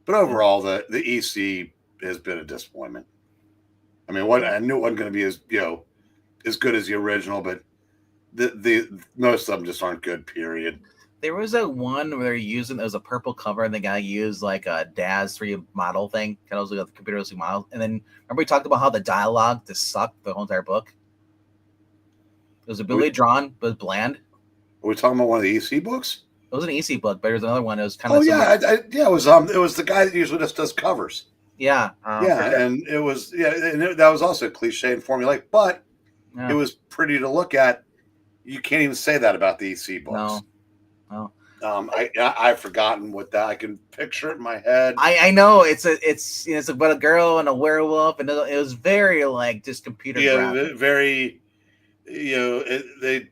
But overall, the EC has been a disappointment. I mean, I knew it wasn't going to be as good as the original, but the most of them just aren't good. Period. There was a one where they're using, it was a purple cover, and the guy used like a DAZ 3 model thing, kind of like a computer model. And then remember we talked about how the dialogue just sucked the whole entire book. It was ability drawn, but bland. Are we talking about one of the EC books? It was an EC book, but there was another one. It was kind of. It was the guy that usually just does covers. Yeah. And it was that was also cliche and formulaic, but it was pretty to look at. You can't even say that about the EC books. No. I've forgotten what that. I can picture it in my head. I know it's about a girl and a werewolf, and it was very like just computer. Yeah, very. A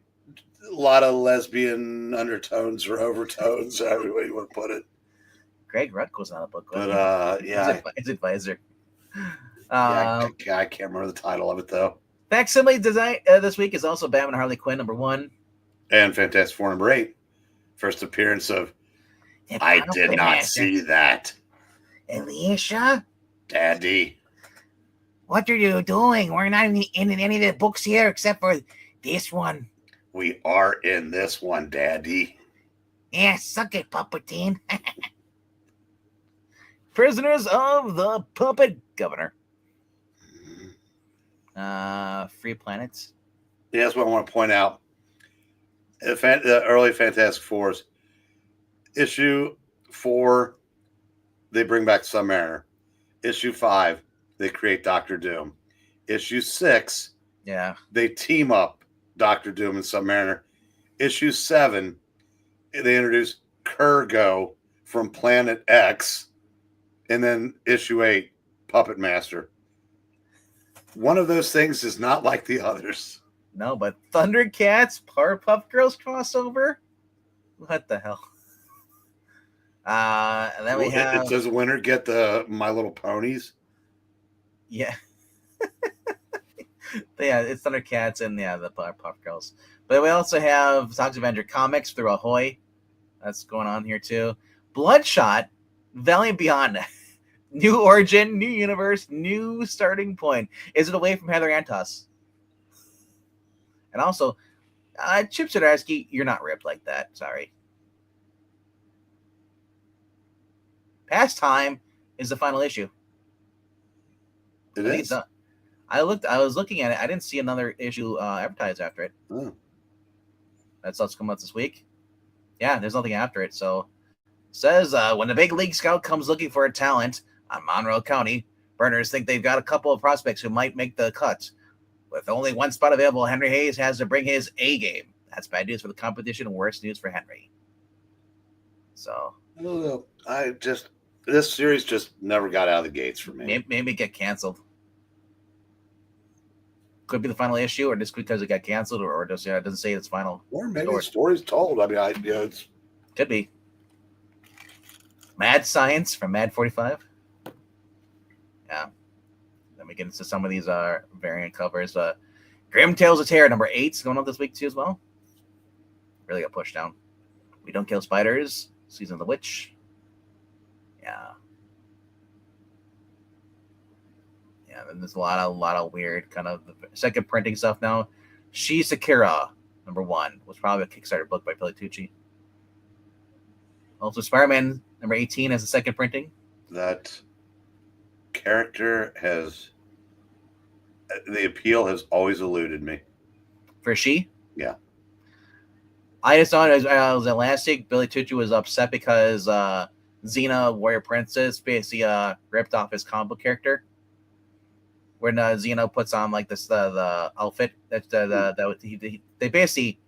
lot of lesbian undertones or overtones, however way you want to put it. Greg Ruck was on a book, but his advisor. I can't remember the title of it though. Facsimile design this week is also Batman and Harley Quinn #1 and Fantastic Four #8. First appearance of. I did not see that. Alicia, Daddy, what are you doing? We're not in any of the books here except for this one. We are in this one, Daddy. Yeah, suck it, Puppeteen. Prisoners of the Puppet Governor. Free Planets. Yeah, that's what I want to point out. The early Fantastic Fours. Issue 4, they bring back Submariner. Issue 5, they create Doctor Doom. Issue 6, they team up Doctor Doom and Submariner. Issue 7, they introduce Kurgo from Planet X. And then issue 8, Puppet Master. One of those things is not like the others. No, but Thundercats, Powerpuff Girls crossover? What the hell? And then we have... Does Winter get the My Little Ponies? Yeah. It's Thundercats and the Powerpuff Girls. But we also have Toxic Avenger comics through Ahoy. That's going on here too. Bloodshot, Valiant Beyond. New origin, new universe, new starting point. Is it away from Heather Antos? And also, Chip Zdarsky, you're not ripped like that. Sorry. Past Time is the final issue. It is? I was looking at it. I didn't see another issue advertised after it. Oh. That's what's come out this week. Yeah, there's nothing after it. So it says when the big league scout comes looking for a talent on Monroe County, Burners think they've got a couple of prospects who might make the cut. With only one spot available, Henry Hayes has to bring his A game. That's bad news for the competition and worse news for Henry. So I don't know. This series just never got out of the gates for me. Maybe get canceled. Could be the final issue, or just because it got canceled, or just it doesn't say it's final. Or maybe the story's told. I mean, it's could be. Mad Science from Mad 45. Yeah. Then we get into some of these variant covers. Grim Tales of Terror #8 is going on this week too as well. really got pushed down. We Don't Kill Spiders, Season of the Witch. Yeah. Yeah, and there's a lot of weird kind of second printing stuff now. She's Akira, #1, was probably a Kickstarter book by Billy Tucci. Also, Spider-Man #18 has a second printing. That character the appeal has always eluded me. For She? Yeah. I just thought as last week, Billy Tucci was upset because Xena, Warrior Princess, basically ripped off his comic book character. When Xena puts on like this the outfit that they basically,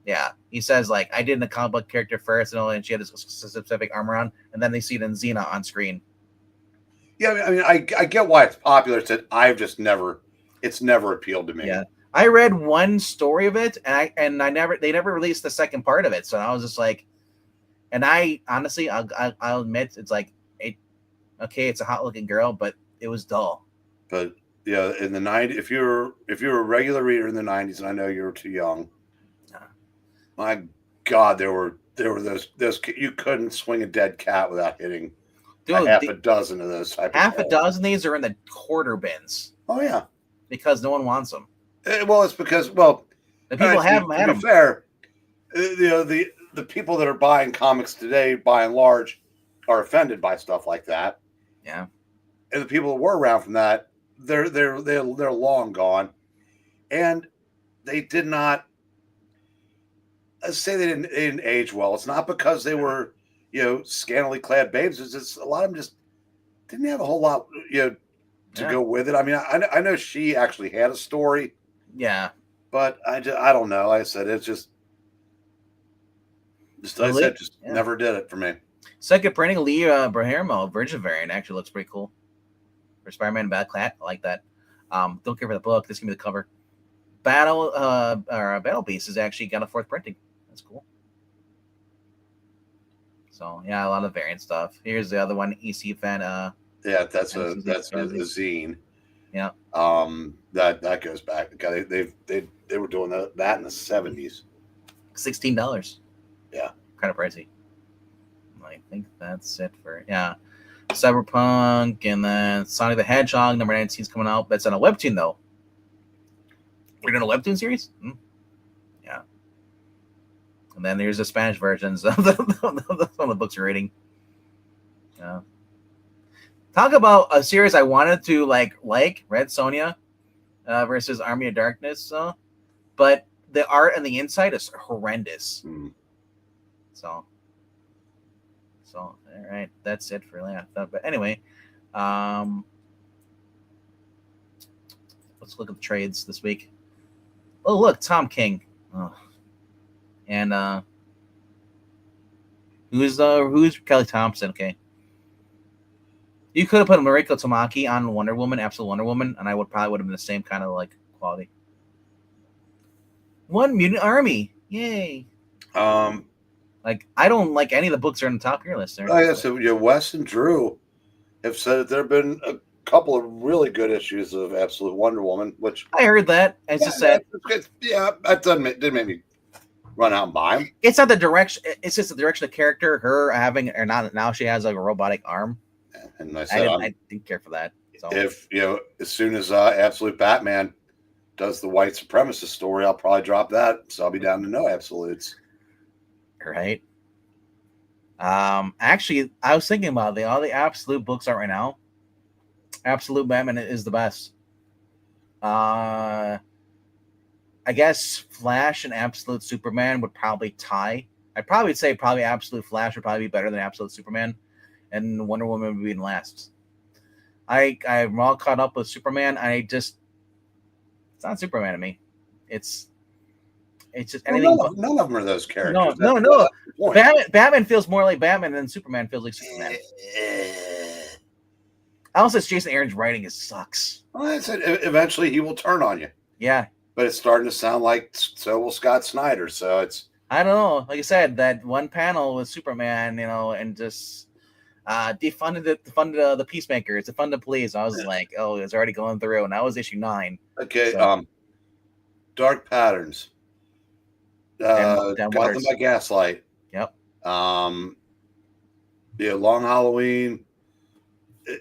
yeah, he says like I did the comic book character first, and she had this specific armor on, and then they see it in Xena on screen. Yeah, I mean, I get why it's popular. It's never appealed to me. Yeah, I read one story of it, and they never released the second part of it, so I was just like, and I honestly, I'll admit, it's like, it's a hot looking girl, but it was dull. But yeah, in the 90s, if you're a regular reader in the 90s, and I know you were too young, my God, there were those you couldn't swing a dead cat without hitting half a dozen of those type half of a dozen of these are in the quarter bins. Oh yeah, because no one wants them. Well, it's because the people have them. To be fair, the people that are buying comics today, by and large, are offended by stuff like that. Yeah, and the people that were around from that, they're long gone, and they did not. Let's say they didn't age well. It's not because they were scantily clad babes. It's just a lot of them just didn't have a whole lot to go with it. I mean, I know She actually had a story. Yeah, but I don't know. Like I said, it's just never did it for me. Second printing, Lee Brahimo, Virgin variant, actually looks pretty cool. For Spider-Man and Batcat, I like that. Don't care for the book. This can be the cover. Battle Beast has actually got a fourth printing. That's cool. So yeah, a lot of variant stuff. Here's the other one, EC fan. Yeah, that's a zine. Yeah. That goes back. They were doing that in the 70s. $16. Yeah. Kind of pricey. I think that's it for Cyberpunk, and then Sonic the Hedgehog #19 is coming out. That's on a webtoon though. We're doing a webtoon series? Yeah. And then there's the Spanish versions of some of the books you're reading. Yeah. Talk about a series I wanted to like Red Sonja versus Army of Darkness, but the art and the inside is horrendous. So all right, that's it for that. But anyway, let's look at the trades this week. Oh, look, Tom King. Oh. And who's Kelly Thompson? Okay. You could have put Mariko Tamaki on Wonder Woman, Absolute Wonder Woman, and I would have been the same kind of like quality. One Mutant Army. Yay. Like, I don't like any of the books that are on the top of your list. So Wes and Drew have said that there have been a couple of really good issues of Absolute Wonder Woman, which I heard that. It's just sad. That did make me run out and buy them. It's not the direction. It's just the direction of character. Her having or not now she has like a robotic arm. And I said I didn't care for that. So. If as soon as Absolute Batman does the white supremacist story, I'll probably drop that. So I'll be down to no absolutes. Right. Actually, I was thinking about all the Absolute books out right now. Absolute Batman is the best. I guess Flash and Absolute Superman would probably tie. I'd probably say Absolute Flash would probably be better than Absolute Superman, and Wonder Woman would be in last. I'm all caught up with Superman. It's not Superman to me. It's just anything. None of them are those characters. No. Batman feels more like Batman than Superman feels like Superman. Also, Jason Aaron's writing sucks. Well, I said eventually he will turn on you. Yeah. But it's starting to sound like so will Scott Snyder. So it's I don't know. Like I said, that one panel with Superman, and just defunded the Peacemaker. It's defunded police. I was like, oh, it's already going through, and that was issue 9. Okay. So. Dark Patterns. Gotham by Gaslight. Yep. Long Halloween.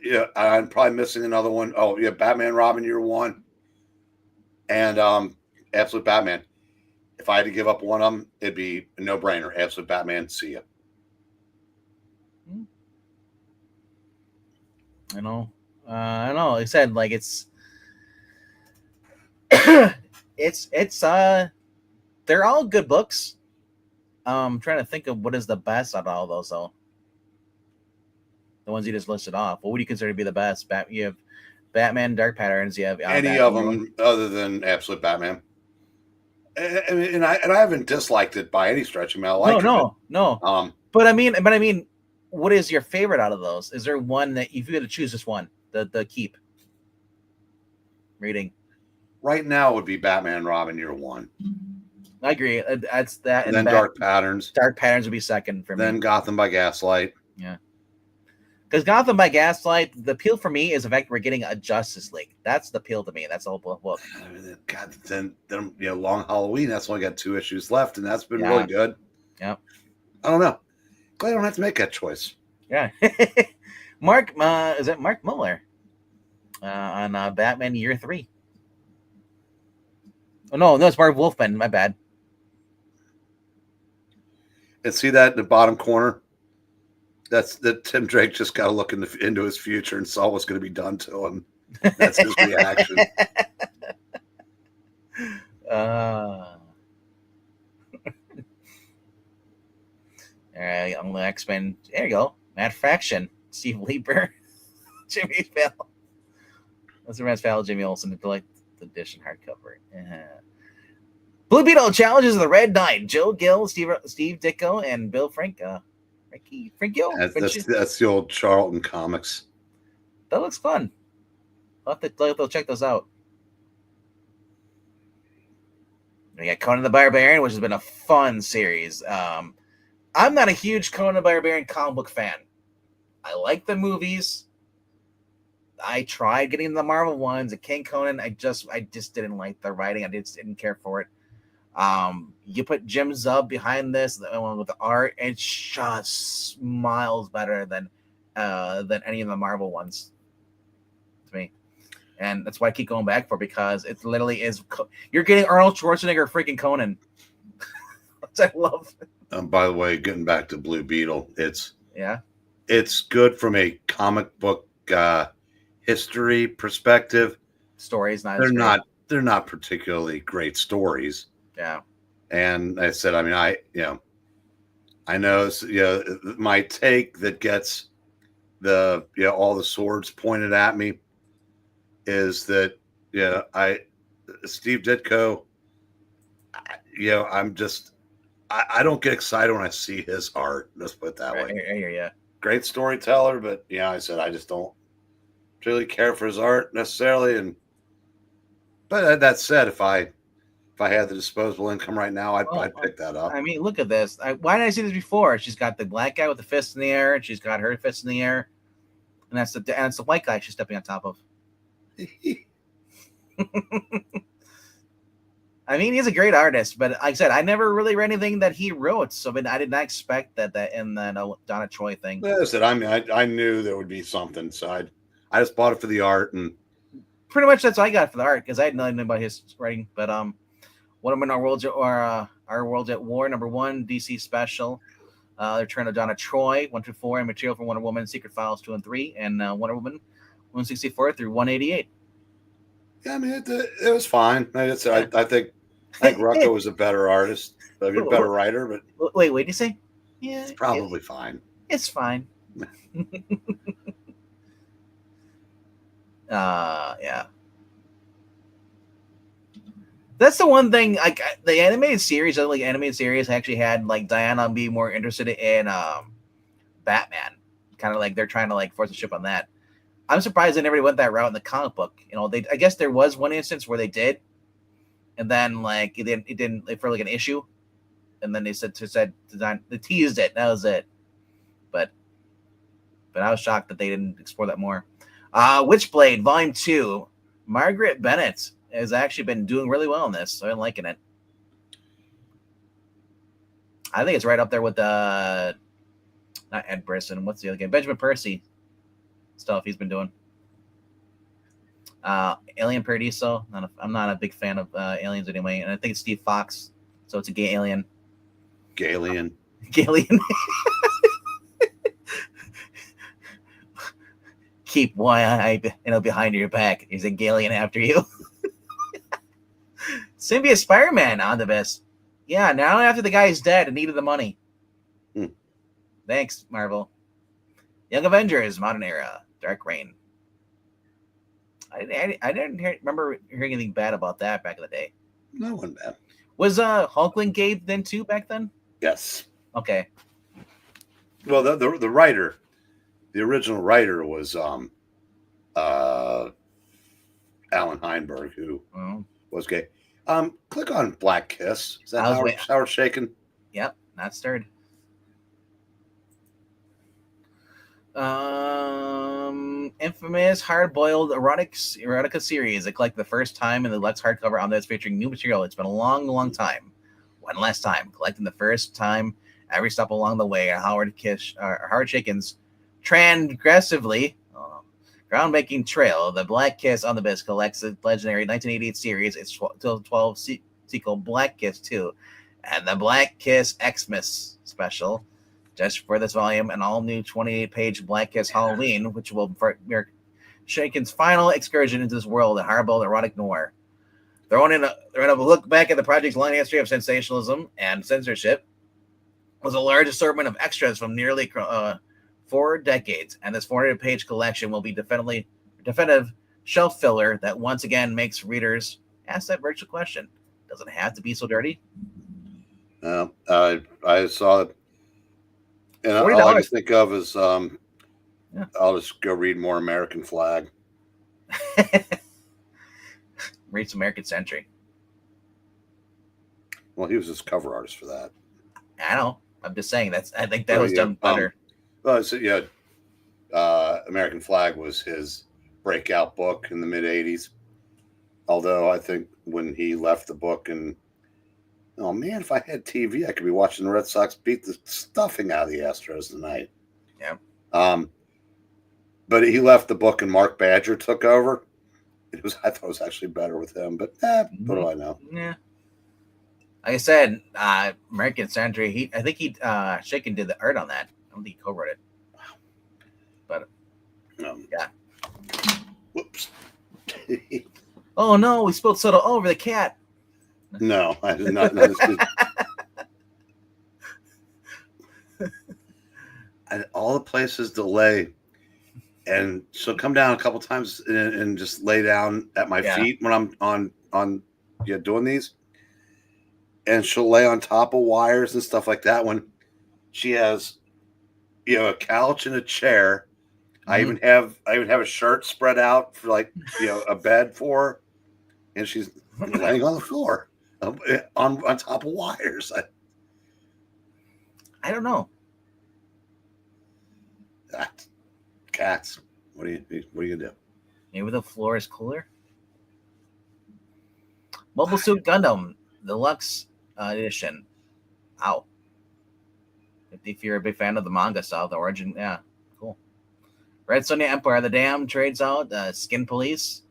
Yeah, I'm probably missing another one. Oh, yeah, Batman Robin Year One. And Absolute Batman. If I had to give up one of them, it'd be a no-brainer. Absolute Batman, see ya. I know. I know. Like I said, like it's they're all good books. I'm trying to think of what is the best out of all those though. The ones you just listed off. What would you consider to be the best? You have Batman, Dark Patterns. You have any Batman of them other than Absolute Batman. And I haven't disliked it by any stretch. I mean, I like it. No. But I mean, what is your favorite out of those? Is there one that if you had to choose just one, the keep reading? Right now would be Batman Robin Year One. I agree. That's that. And then Dark Patterns. Dark Patterns would be second for me. Then Gotham by Gaslight. Yeah. Because Gotham by Gaslight, the appeal for me is the fact that we're getting a Justice League. That's the appeal to me. That's the whole book. God, then Long Halloween. That's only got 2 issues left, and that's been really good. Yeah. I don't know. Glad I don't have to make that choice. Yeah. Mark, is it Mark Muller on Batman Year 3? Oh no, it's Mark Wolfman. My bad. And see that in the bottom corner? That's that Tim Drake just got to look into his future and saw what's going to be done to him. That's his reaction. All right, on the X-Men. There you go. Matt Fraction, Steve Lieber, Jimmy Fallon. That's the Matt Fallon, Jimmy Olsen, the edition hardcover. Blue Beetle challenges the Red Knight. Joe Gill, Steve Ditko, and Bill Franco. That's the old Charlton comics. That looks fun. I'll have to check those out. We got Conan the Barbarian, which has been a fun series. I'm not a huge Conan the Barbarian comic book fan. I like the movies. I tried getting the Marvel ones. The King Conan, I just didn't like the writing. I just didn't care for it. You put Jim Zub behind this, the one with the art, it's just miles better than any of the Marvel ones to me, and that's why I keep going back for, because it literally is. You're getting Arnold Schwarzenegger freaking Conan, which I love. By the way, getting back to Blue Beetle, it's good from a comic book history perspective. Stories, they're not particularly great stories. Yeah. And I said, I mean, I know, my take that gets all the swords pointed at me is that, Steve Ditko, I don't get excited when I see his art. Let's put it that way. I hear you. Great storyteller, but I said, I just don't really care for his art necessarily. But that said, if I had the disposable income right now, I'd pick that up. I mean, look at this. Why didn't I see this before? She's got the black guy with the fist in the air, and she's got her fist in the air, and that's the white guy she's stepping on top of. I mean, he's a great artist, but like I said, I never really read anything that he wrote, so I did not expect that in the Donna Troy thing. Listen, I mean, I knew there would be something, so I just bought it for the art, and pretty much that's what I got for the art, because I had nothing about his writing. But Wonder Woman, Our World's at War, #1, DC special. The Return of Donna Troy, 1 through 4, and material for Wonder Woman, Secret Files 2 and 3, and Wonder Woman 164 through 188. Yeah, I mean, it was fine. I think Rucka was a better artist, a better writer. But wait, did you say? Yeah, it's probably fine. It's fine. Yeah. That's the one thing. Like the animated series, actually had like Diana be more interested in Batman. Kind of like they're trying to like force a ship on that. I'm surprised they never went that route in the comic book. I guess there was one instance where they did, and then like it didn't like, for like an issue, and then they they teased it. That was it. But I was shocked that they didn't explore that more. Witchblade Volume 2. Margaret Bennett has actually been doing really well in this, so I'm liking it. I think it's right up there with not Ed Brisson. What's the other game? Benjamin Percy stuff he's been doing. Alien Paradiso. I'm not a big fan of aliens anyway, and I think it's Steve Fox, so it's a gay alien. Galien. Galien. Keep one eye behind your back. He's a Galien after you. Symbiote Spider-Man on the best. Yeah, now after the guy's dead and needed the money. Thanks, Marvel. Young Avengers, Modern Era, Dark Reign. I didn't remember hearing anything bad about that back in the day. No one bad. Was Hulkling gay then too back then? Yes. Okay. Well, the writer, the original writer was Alan Heinberg, who was gay. Click on Black Kiss. Is that Howard Shaken? Yep, not stirred. Infamous hard-boiled erotica series. It collected the first time in the Lux hardcover on this, featuring new material. It's been a long time. One last time, collecting the first time every step along the way. Howard Shaken's transgressively groundbreaking trail. The Black Kiss on the Bisc collects the legendary 1988 series. It's 12 sequel Black Kiss 2 and the Black Kiss Xmas special. Just for this volume, an all-new 28-page Black Kiss Halloween, which will mark Shaken's final excursion into this world of hard-boiled erotic noir. They're going to look back at the project's long history of sensationalism and censorship. It was a large assortment of extras from nearly 4 decades, and this 400-page collection will be definitive shelf filler that once again makes readers ask that virtual question: does it have to be so dirty? I saw it. And all I can think of is I'll just go read more American Flag. Read some American Century. Well, he was his cover artist for that. I know. I'm just saying I think that was done better. American Flag was his breakout book in the mid '80s. Although I think when he left the book and oh man, if I had TV, I could be watching the Red Sox beat the stuffing out of the Astros tonight. Yeah. But he left the book and Mark Badger took over. I thought it was actually better with him, but what do I know? Yeah. Like I said, American Century. I think Shaken did the art on that. I don't think he co-wrote it. But yeah. Whoops. Oh no, we spilled soda all over the cat. No, I did not notice it. All the places delay, and she'll come down a couple times and just lay down at my feet when I'm on doing these, and she'll lay on top of wires and stuff like that. When she has, a couch and a chair, I even have a shirt spread out for a bed for her, and she's laying on the floor. On top of wires. I don't know. Cats. What are you gonna do? Maybe the floor is cooler. Mobile Suit Gundam Deluxe Edition. Ow. If you're a big fan of the manga style, the origin, cool. Red Sonja Empire, The Dam trades out. Skin Police.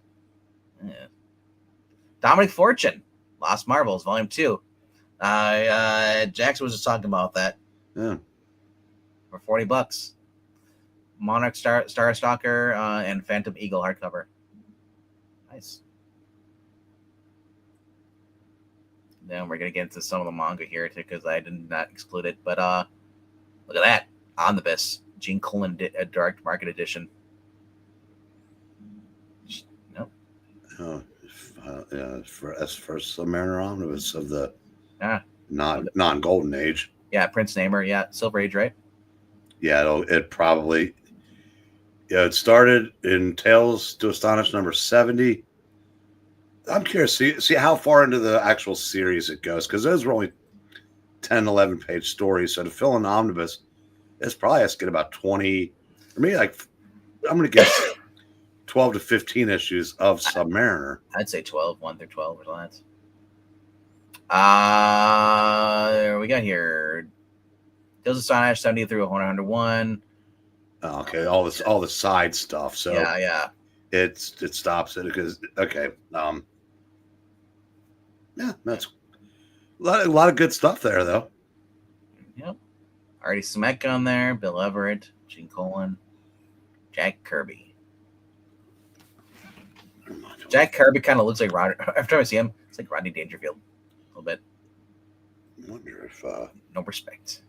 Dominic Fortune. Lost Marvels, Volume 2. Jackson was just talking about that. Yeah. For $40. Monarch Star Stalker and Phantom Eagle hardcover. Nice. Then we're gonna get into some of the manga here too, because I did not exclude it. But look at that. Omnibus. Gene Colan Dark Market Edition. Nope. Oh. For Submariner Omnibus of the non-golden age. Yeah, Prince Namer. Yeah, Silver Age, right? Yeah, it probably. Yeah, it started in Tales to Astonish number 70. I'm curious, see how far into the actual series it goes, because those were only 10, 11 page stories. So to fill an omnibus, it's probably has to get about 20, or maybe I'm going to guess 12 to 15 issues of Submariner. I'd say 12, 1 through 12 or that. We got here. Does Astonishing 70 through 101. Oh, okay, all the side stuff. So yeah. It stops it because okay. Yeah, that's a lot of good stuff there though. Yep. Artie Smek on there, Bill Everett, Gene Colan, Jack Kirby. Jack Kirby kind of looks like Rodney. Every time I see him, it's like Rodney Dangerfield a little bit. I wonder if no respect.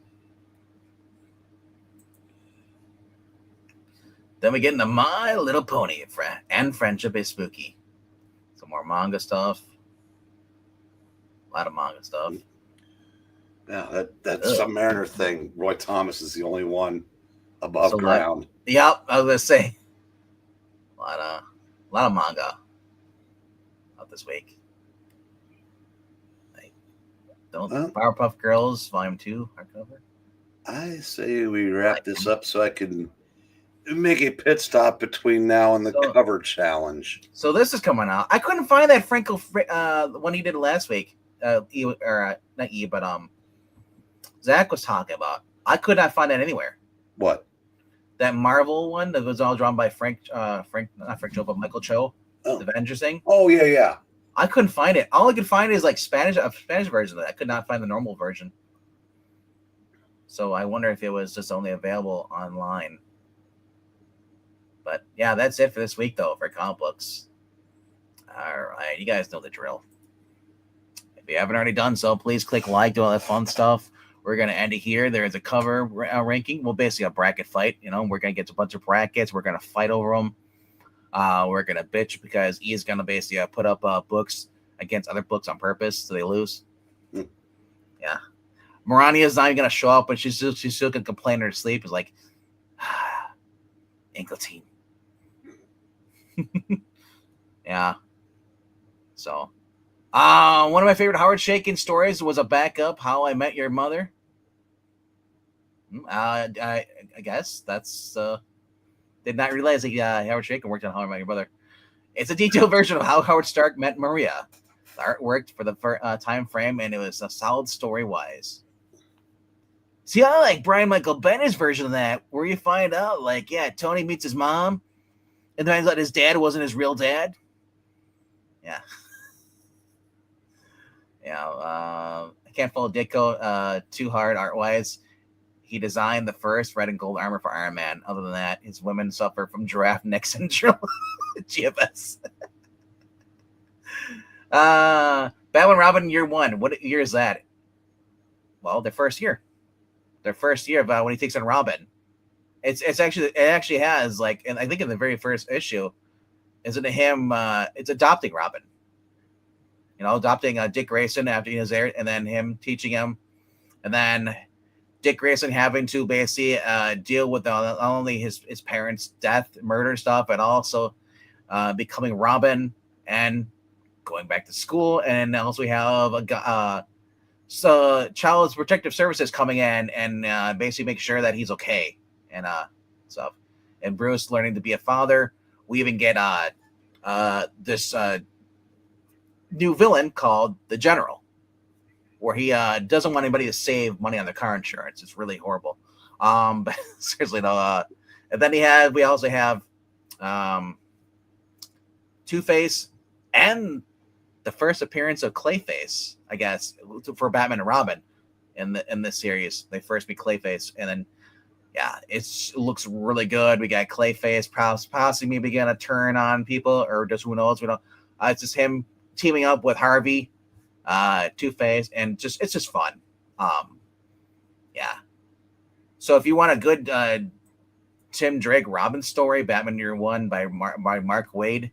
Then we get into My Little Pony and Friendship is Spooky. Some more manga stuff. A lot of manga stuff. Yeah, that Submariner thing. Roy Thomas is the only one above ground. Yep, I was gonna say a lot of manga out this week. Powerpuff Girls Volume 2 hardcover. I say we wrap this up so I can make a pit stop between now and the cover challenge. So this is coming out. I couldn't find that Franco one he did last week. Not E, but Zach was talking about. I could not find that anywhere. What? That Marvel one that was all drawn by not Frank Cho, but Michael Cho, the Avengers thing. Oh yeah. I couldn't find it. All I could find is like Spanish version of it. I could not find the normal version. So I wonder if it was just only available online. But yeah, that's it for this week though for comic books. All right, you guys know the drill. If you haven't already done so, please click like, do all that fun stuff. We're going to end it here. There is a cover ranking. Well, basically a bracket fight. You know, we're going to get to a bunch of brackets. We're going to fight over them. We're going to bitch because E is going to basically put up books against other books on purpose so they lose. Yeah. Marania is not even going to show up, but she's still going to complain in her sleep. It's like, ankle team. Yeah. So, one of my favorite Howard Chaykin stories was a backup, How I Met Your Mother. I guess that's did not realize that Howard Chaykin worked on How I Met Your Mother. It's a detailed version of how Howard Stark met Maria. The art worked for the time frame, and it was a solid story-wise. See, I like Brian Michael Bennett's version of that, where you find out, like, yeah, Tony meets his mom, and then finds out his dad wasn't his real dad. Yeah. Yeah, I can't follow Ditko too hard art-wise. He designed the first red and gold armor for Iron Man. Other than that, his women suffer from giraffe neck syndrome. GFS. Batman Robin year one. What year is that? Well, their first year. Their first year of when he takes on Robin. It actually has, like, and I think in the very first issue, isn't it him? It's adopting Robin. You know, adopting Dick Grayson after he was there, and then him teaching him, and then Dick Grayson having to basically deal with not only his parents' death, murder stuff, but also becoming Robin and going back to school. And also we have Child Protective Services coming in and basically make sure that he's okay and stuff. And Bruce learning to be a father. We even get this new villain called the General, where he doesn't want anybody to save money on their car insurance. It's really horrible. But seriously though, and then we also have Two-Face and the first appearance of Clayface, I guess, for Batman and Robin in this series. They first meet Clayface, and then it looks really good. We got Clayface possibly maybe gonna turn on people, or just who knows? We don't. It's just him teaming up with Harvey, Two-Face, and it's just fun. So if you want a good Tim Drake Robin story, Batman Year One by Mark Waid.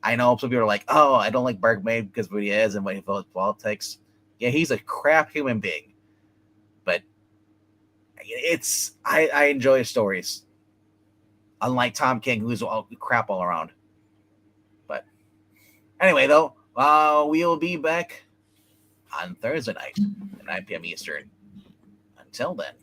I know some people are like, oh, I don't like Mark Waid because of what he is and what he votes politics. Yeah, he's a crap human being, but I enjoy his stories. Unlike Tom King, who's crap all around. But anyway, though. We'll be back on Thursday night at 9 p.m. Eastern. Until then,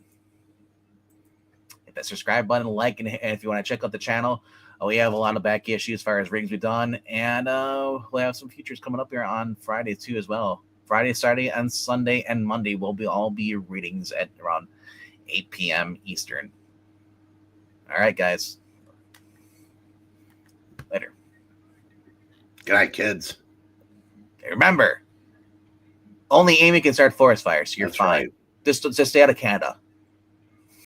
hit that subscribe button, like, and if you want to check out the channel, we have a lot of back issues as far as rings we've done, and we'll have some features coming up here on Friday too as well. Friday, Saturday, and Sunday and Monday will all be your readings at around 8 p.m. Eastern. All right, guys. Later. Good night, kids. Remember, only Amy can start forest fires. So you're That's fine. Right. Just stay out of Canada.